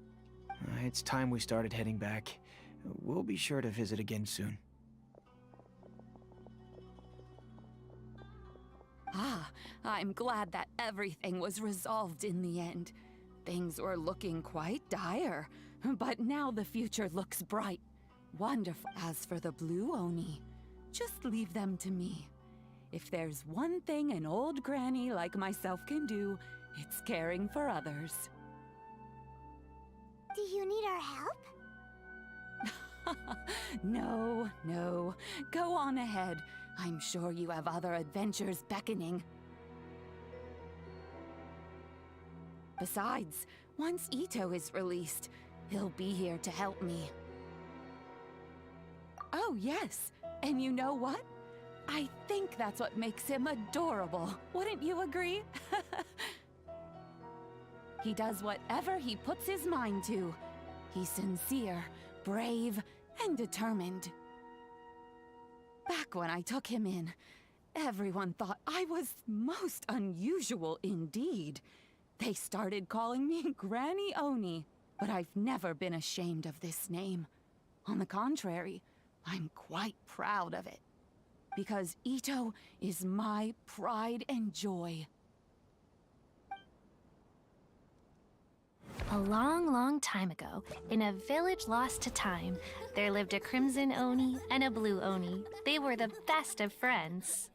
It's time we started heading back. We'll be sure to visit again soon. Ah, I'm glad that everything was resolved in the end. Things were looking quite dire, but now the future looks bright. Wonderful. As for the Blue Oni, just leave them to me. If there's one thing an old granny like myself can do, it's caring for others. Do you need our help? No, no. Go on ahead. I'm sure you have other adventures beckoning. Besides, once Ito is released, he'll be here to help me. Oh, yes. And you know what? I think that's what makes him adorable. Wouldn't you agree? He does whatever he puts his mind to. He's sincere, brave, and determined. Back when I took him in, everyone thought I was most unusual indeed. They started calling me Granny Oni, but I've never been ashamed of this name. On the contrary, I'm quite proud of it. Because Ito is my pride and joy. A long, long time ago, in a village lost to time, there lived a crimson Oni and a blue Oni. They were the best of friends.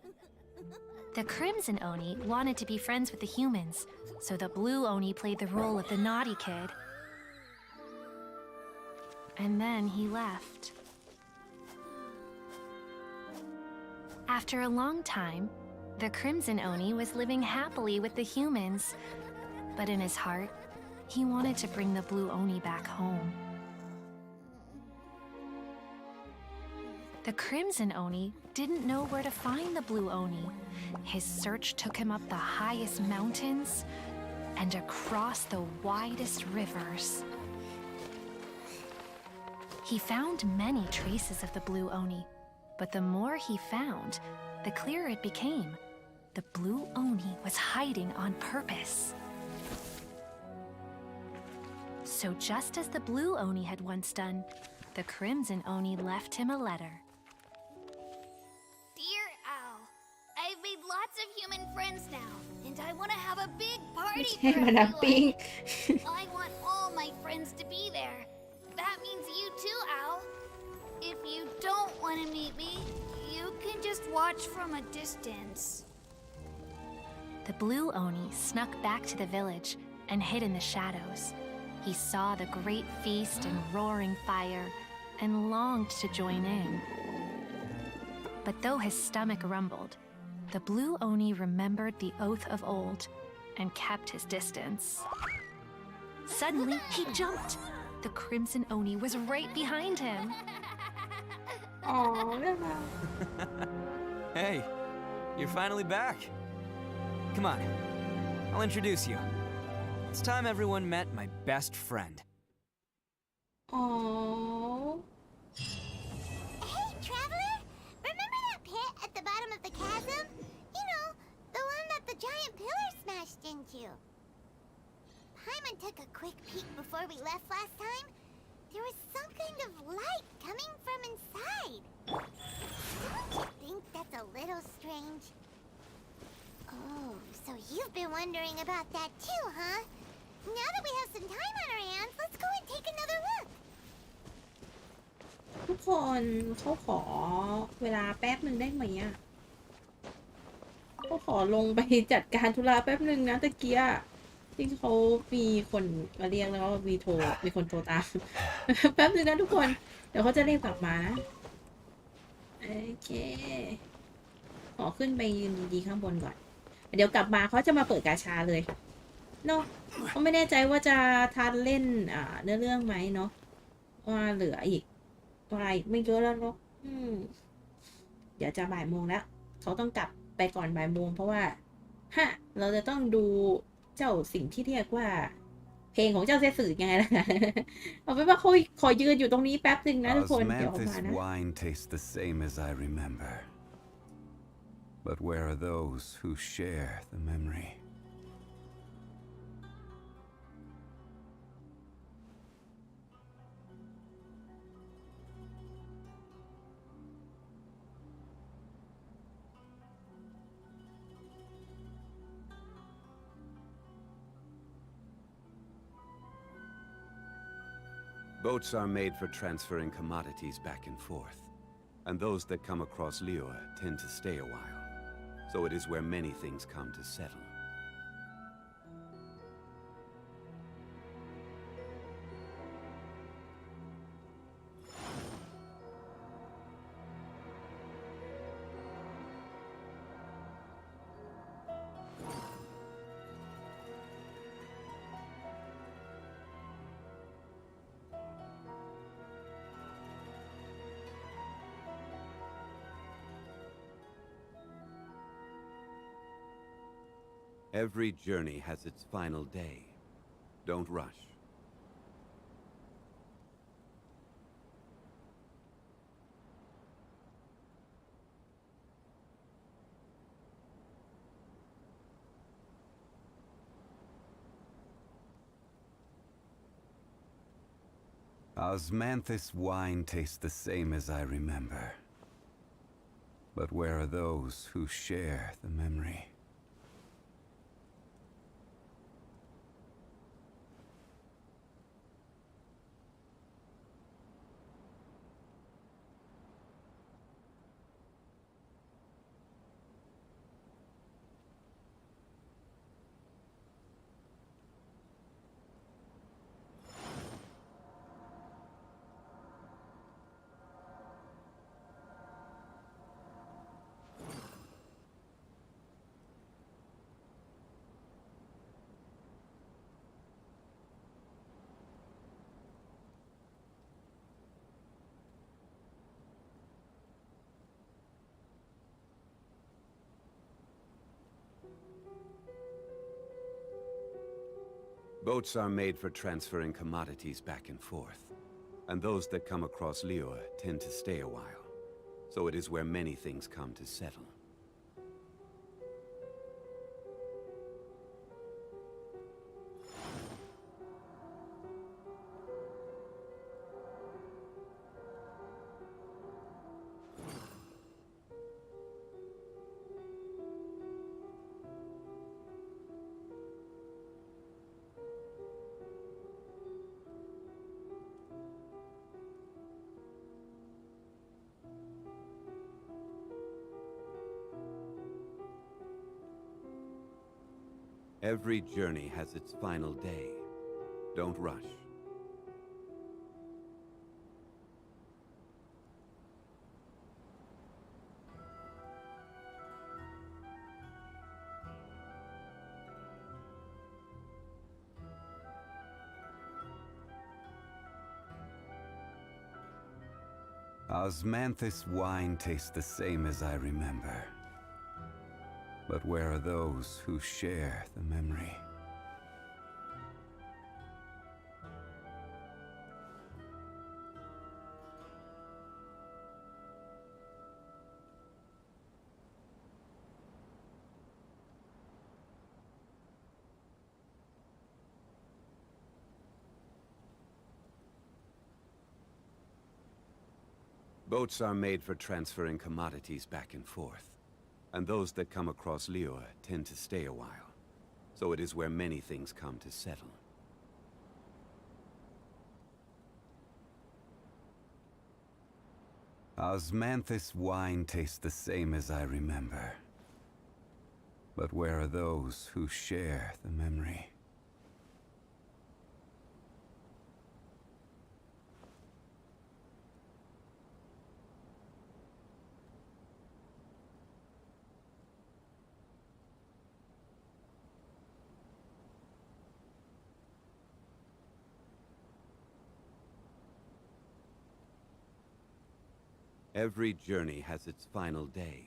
The crimson Oni wanted to be friends with the humans, so the blue Oni played the role of the naughty kid. And then he left. After a long time, the crimson Oni was living happily with the humans, but in his heart, he wanted to bring the blue Oni back home. The crimson Oni didn't know where to find the blue Oni. His search took him up the highest mountains and across the widest rivers. He found many traces of the blue Oni, but the more he found, the clearer it became. The blue Oni was hiding on purpose. So just as the blue Oni had once done, the crimson Oni left him a letter. Dear Al, I've made lots of human friends now, and I want to have a big party for ให้มานับปิ้ง everyone. I want all my friends to be there. That means you too, Al. If you don't want to meet me, you can just watch from a distance. The blue Oni snuck back to the village and hid in the shadows. He saw the great feast and roaring fire and longed to join in. But though his stomach rumbled, the blue Oni remembered the oath of old and kept his distance. Suddenly, he jumped. The crimson Oni was right behind him. อ๋อเรื่องราว Hey, you're finally back. Come on, I'll introduce you. It's time everyone met my best friend. อ๋อ Hey, traveler! Remember that pit at the bottom of the chasm? You know, the one that the giant pillar smashed into. Paimon took a quick peek before we left last time. There was some kind of light coming from inside. Don't you think that's a little strange? Oh, so you've been wondering about that too, huh? Now that we have some time on our hands, let's go and take another look. ทุกคนเขาขอเวลาแป๊บหนึ่งได้ไหมอ่ะเขาขอลงไปจัดการธุระแป๊บหนึ่งนะตะเกียที่เขามีคนมาเรียกแล้วก็มีคนโทรตาม แป๊บหนึ่งนะทุกคนเดี๋ยวเขาจะเรียกกลับมานะโอเคขอขึ้นไปยืนดีๆข้างบนก่อนเดี๋ยวกลับมาเขาจะมาเปิดกาชาเลยเนาะเขาไม่แน่ใจว่าจะทันเล่นเนื้อเรื่องไหมเนาะว่าเหลืออีกไม่เยอะแล้วเนาะเดี๋ยวจะบ่ายโมงแล้วเขาต้องกลับไปก่อนบ่ายโมงเพราะว่าเราจะต้องดูเจ้าสิ่งที่เรียกว่าเพลงของเจ้าเซสึไงล่ะ เอาเป็นว่าเขาขอยืนอยู่ตรงนี้แป๊บนึงนะทุกคนเดี๋ยวออกมา Osmanthus นะ wine tastes the same as I remember. But where are those who share the memory? Boats are made for transferring commodities back and forth, and those that come across Liyue tend to stay a while, so it is where many things come to settle. Every journey has its final day. Don't rush. Osmanthus wine tastes the same as I remember. But where are those who share the memory? Boats are made for transferring commodities back and forth, and those that come across Liyue tend to stay a while, so it is where many things come to settle. Every journey has its final day. Don't rush. Osmanthus wine tastes the same as I remember. But where are those who share the memory? Boats are made for transferring commodities back and forth, and those that come across Lior tend to stay a while, so it is where many things come to settle. Osmanthus wine tastes the same as I remember, but where are those who share the memory? Every journey has its final day.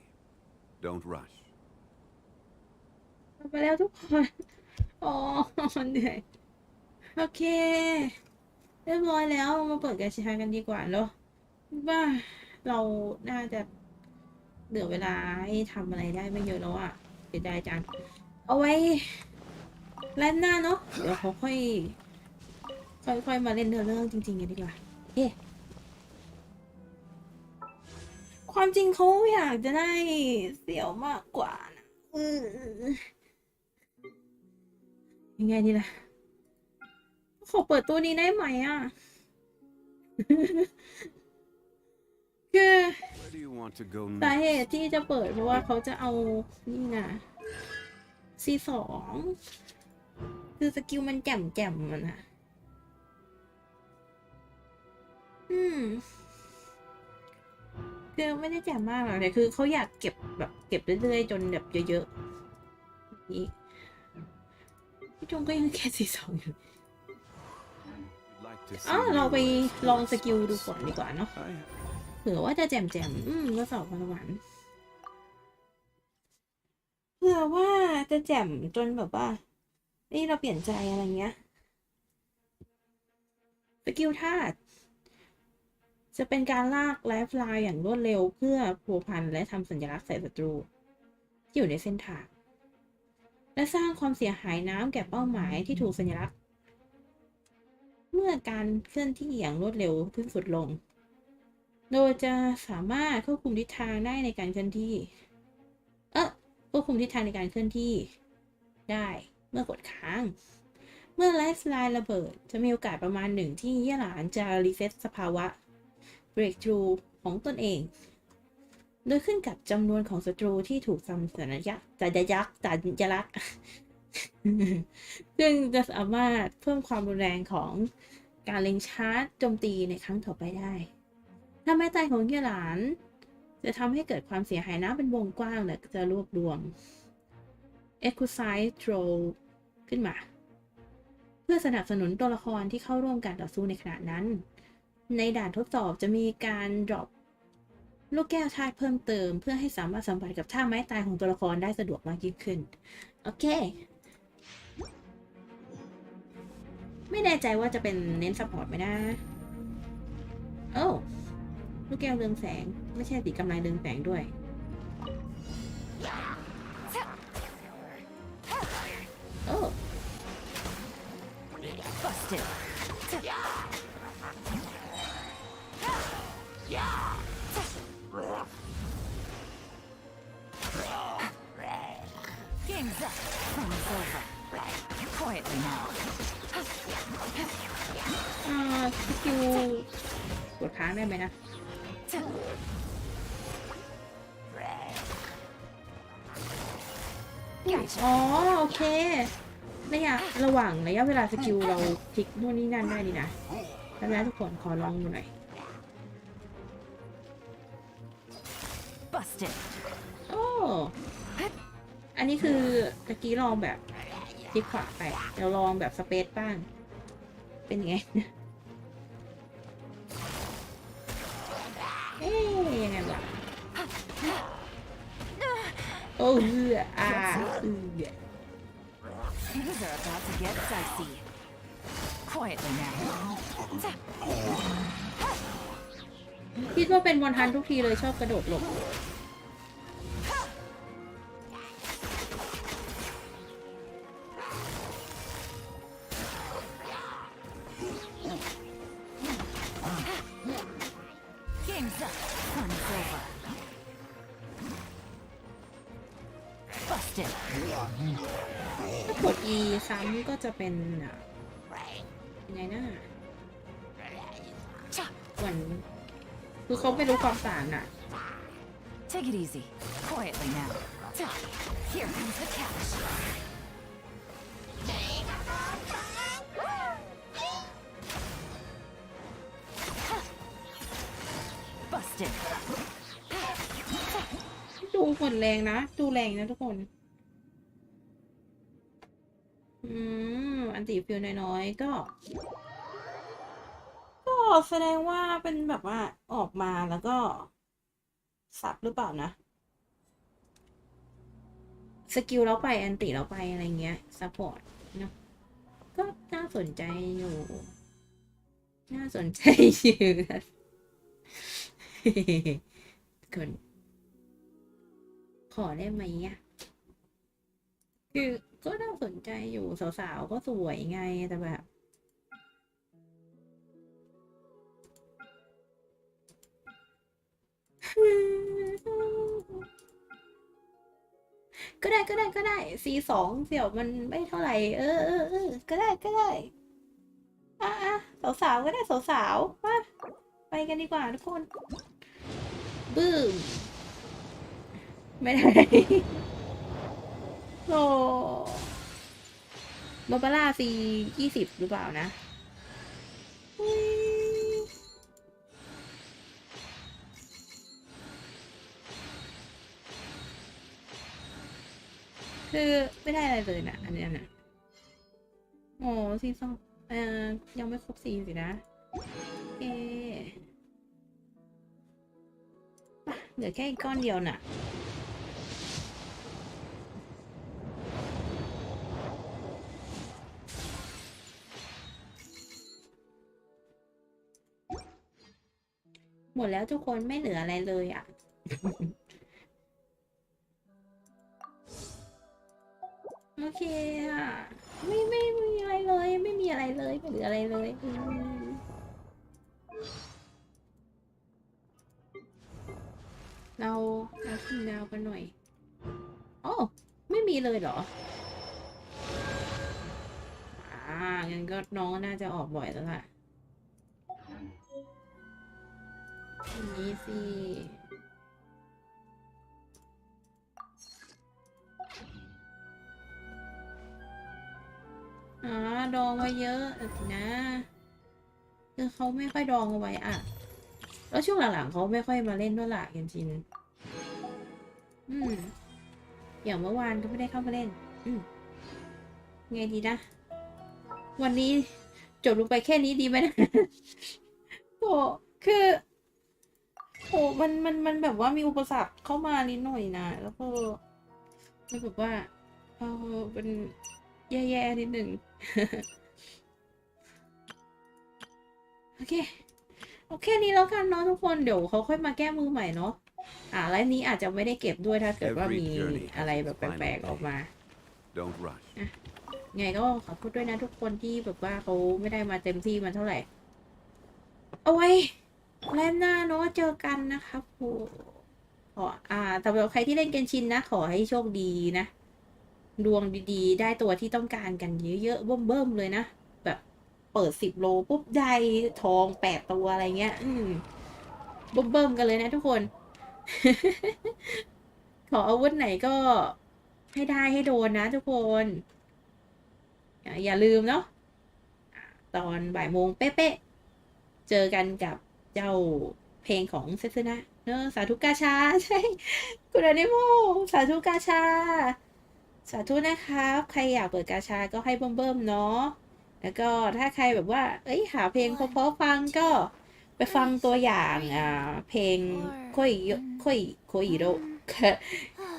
Don't rush. ไปแล้วทุกคนอ๋อเหนื่อยโอเคเรียบร้อยแล้วมาเปิดกาชากันดีกว่าเนาะว่าเราน่าจะเหลือเวลาให้ทำอะไรได้ไม่เยอะแล้วอ่ะเสียดายจังเอาไว้แล่นหน้าเนาะเดี๋ยวเขาค่อยมาเล่นเรื่องจริงๆกันดีกว่าเฮ้ความจริงเขาอยากจะได้เสี่ยวมากกว่านะยังไงดีล่ะขอเปิดตัวนี้ได้ไหมอ่ะ คือสาเหตุที่จะเปิดเพราะว่าเขาจะเอานี่นะ C2 คือสกิลมันแจ่มมันนะคือไม่ได้แจ่มมากหรอกแต่คือเขาอยากเก็บแบบเก็บเรื่อยๆจนแบบเยอะๆนี่พี่จงก็ยังแค่C2อยู่เราไปลองสกิลดูก่อนดีกว่าเนาะเผื่อว่าจะแจ่มก็สอบประมาณเผื่อว่าจะแจ่มจนแบบว่านี่เราเปลี่ยนใจอะไรเงี้ยสกิลธาตุจะเป็นการลากไลฟ์ไลน์อย่างรวดเร็วเพื่อพัวพันและทำสัญลักษณ์ใส่ศัตรูที่อยู่ในเส้นทางและสร้างความเสียหายน้ำแก่เป้าหมายที่ถูกสัญลักษณ์เมื่อการเคลื่อนที่อย่างรวดเร็วสิ้นสุดลงโดยจะสามารถควบคุมทิศทางได้ในการเคลื่อนที่ควบคุมทิศทางในการเคลื่อนที่ได้เมื่อกดค้างเมื่อไลฟ์ไลน์ระเบิดจะมีโอกาสประมาณ1ที่เยี่ยหลานจะรีเซ็ตสภาวะbreakthrough ของตนเองโดยขึ้นกับจำนวนของศัตรูที่ถูกทำสัญลักษณ์ซึ่งจะสามารถเพิ่มความรุนแรงของการเล็งชาร์จโจมตีในครั้งต่อไปได้ถ้าไม้ตายของเยี่ยหลานจะทำให้เกิดความเสียหายน้ำเป็นวงกว้างและจะรวบรวม Exercise Troll ขึ้นมาเพื่อสนับสนุนตัวละครที่เข้าร่วมการต่อสู้ในขณะนั้นในด่านทดสอบจะมีการดรอปลูกแก้วธาตุเพิ่มเติมเพื่อให้สามารถสัมผัสกับท่าไม้ตายของตัวละครได้สะดวกมากยิ่งขึ้นโอเคไม่แน่ใจว่าจะเป็นเน้นซัพพอร์ตไหมนะลูกแก้วเรืองแสงไม่ใช่สีกำไรเรืองแสงด้วยGame's up. Fun's over. Quietly now. สกิลกดค้างได้ไหมนะโอเคระหว่างระยะเวลาสกิลเราพลิกนู่นนี่นั่นได้ดีนะแล้วทุกคนขอลองดูหน่อยอันนี้คือตะกี้ลองแบบพลิกขวาไปเดี๋ยวลองแบบสเปซบ้างเป็นไง อ้อ่า Things are about to get dicey. Quietly now. คิดว่าเป็นมอนทันทุกทีเลยชอบกระโดดหลบ Game's up. Fun's over. Busted. ถ้ากด E ซ้ำก็จะเป็นยังไงนะเหมือนคือเขาไม่รู้ความต่างอ่ะ Take it easy. Quietly now. Here comes the catch. Busted. ดูหมดแรงนะดูแรงนะทุกคนอันติฟิลน้อยๆก็แสดงว่าเป็นแบบว่าออกมาแล้วก็สับหรือเปล่านะสกิลแล้วไปอันติแล้วไปอะไรเงี้ยซัพพอร์ตเนาะก็น่าสนใจอยู่น่าสนใจอยู่นะคนขอได้ไหมอ่ะคือก็น่าสนใจอยู่สาวๆก็สวยไงแต่แบบก็ได้C2เสี่ยวมันไม่เท่าไหร่ก็ได้สาวๆก็ได้สาวๆมาไปกันดีกว่าทุกคนบึ้มไม่ได้โอ้บาบาร่าC20หรือเปล่านะคือไม่ได้อะไรเลยนะอันนี้นะโอ้ซีซั่นยังไม่ครบ4สินะเหลือแค่อีกก้อนเดียวน่ะหมดแล้วทุกคนไม่เหลืออะไรเลยอ่ะ โอเคอ่ะไม่มีอะไรเลยไม่มีอะไรเลยไม่เหลืออะไรเลยเราขึ้นดาวกันหน่อยโอ้ไม่มีเลยเหรองั้นก็น้องน่าจะออกบ่อยแล้วล่ะนี่สิดองไว้เยอะนะคือเขาไม่ค่อยดองเอาไว้อ่ะแล้วช่วงหลังๆเขาไม่ค่อยมาเล่นด้วยล่ะเกนชินอย่างเมื่อวานก็ไม่ได้เข้ามาเล่นไงดีนะวันนี้จบลงไปแค่นี้ดีไหมนะ โอ้คือโอ้มันแบบว่ามีอุปสรรคเข้ามานิดหน่อยนะแล้วก็มันแบบว่าเป็นแย่ๆนิดหนึ่ง โอเคนี้แล้วกันเนาะทุกคนเดี๋ยวเขาค่อยมาแก้มือใหม่เนาะไลฟ์นี้อาจจะไม่ได้เก็บด้วยถ้าเกิดว่ามีอะไรแบบแปลกๆออกมาไงก็ขอโทษด้วยนะทุกคนที่แบบว่าเขาไม่ได้มาเต็มที่มาเท่าไหร่เอาไว้ไลฟ์หน้าเนาะเจอกันนะครับขอแต่แบบใครที่เล่นเกนชินนะขอให้โชคดีนะดวงดีๆได้ตัวที่ต้องการกันเยอะๆเบิ่มๆเลยนะแบบเปิด10 โลปุ๊บได้ทอง8 ตัวอะไรเงี้ยเบิ่มๆกันเลยนะทุกคน ขออาวุธไหนก็ให้ได้ให้โดนนะทุกคนอย่าลืมเนาะตอน13:00เป๊ะๆเจอกันกับเจ้าเพลงของเซซึนะเนอะสาธุกาชาใช่คุณอนิโมสาธุกาชาสาธุนะครับใครอยากเปิดกาชาก็ให้เบิ่มๆเนาะแล้วก็ถ้าใครแบบว่าหาเพลงเพราะๆฟังก็ไปฟังตัวอย่างเพลงโคอิโร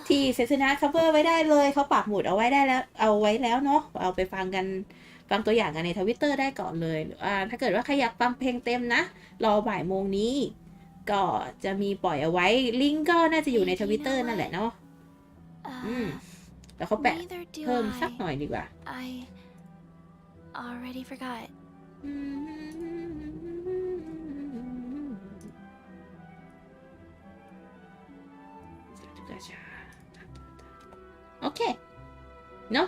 ที่เซสนาคัฟเวอร์ไว้ได้เลยเขาปักหมุดเอาไว้ได้แล้วเอาไว้แล้วเนาะเอาไปฟังกันฟังตัวอย่างกันในทวิตเตอร์ได้ก่อนเลยหรือว่าถ้าเกิดว่าใครอยากฟังเพลงเต็มนะรอบ่ายโมงนี้ก็จะมีปล่อยเอาไว้ลิงก์ก็น่าจะอยู่ในทวิตเตอร์นั่นแหละเนาะแล้วเขาแปะ Neither do เพิ่ม I. สักหน่อยดีกว่า I already forgot. โอเคเนาะ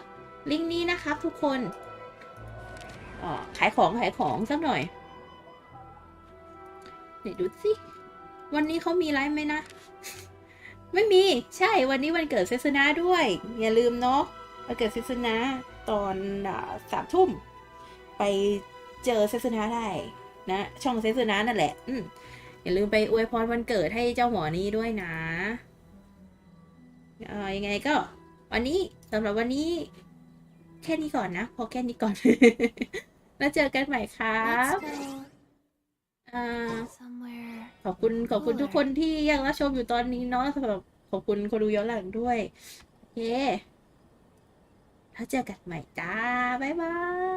ลิงก์นี้นะครับทุกคนขายของสักหน่อยเดี๋ยวดูสิวันนี้เขามีไลฟ์ไหมนะ ไม่มีใช่วันนี้วันเกิดเซสนาด้วยอย่าลืมเนาะวันเกิดเซสนาตอน3 ทุ่มไปเจอเซสนาได้นะช่องเซสนานั่นแหละอย่าลืมไปอวยพรวันเกิดให้เจ้าหมอนี้ด้วยนะยังไงก็วันนี้สำหรับวันนี้แค่นี้ก่อนนะพอแค่นี้ก่อน แล้วเจอกันใหม่ครับ Let's go somewhere. ขอบคุณทุกคนที่ยังรับชมอยู่ตอนนี้เนาะสำหรับขอบคุณคนดูย้อนหลังด้วยโอเคแล้วเจอกันใหม่จ้าบ๊ายบาย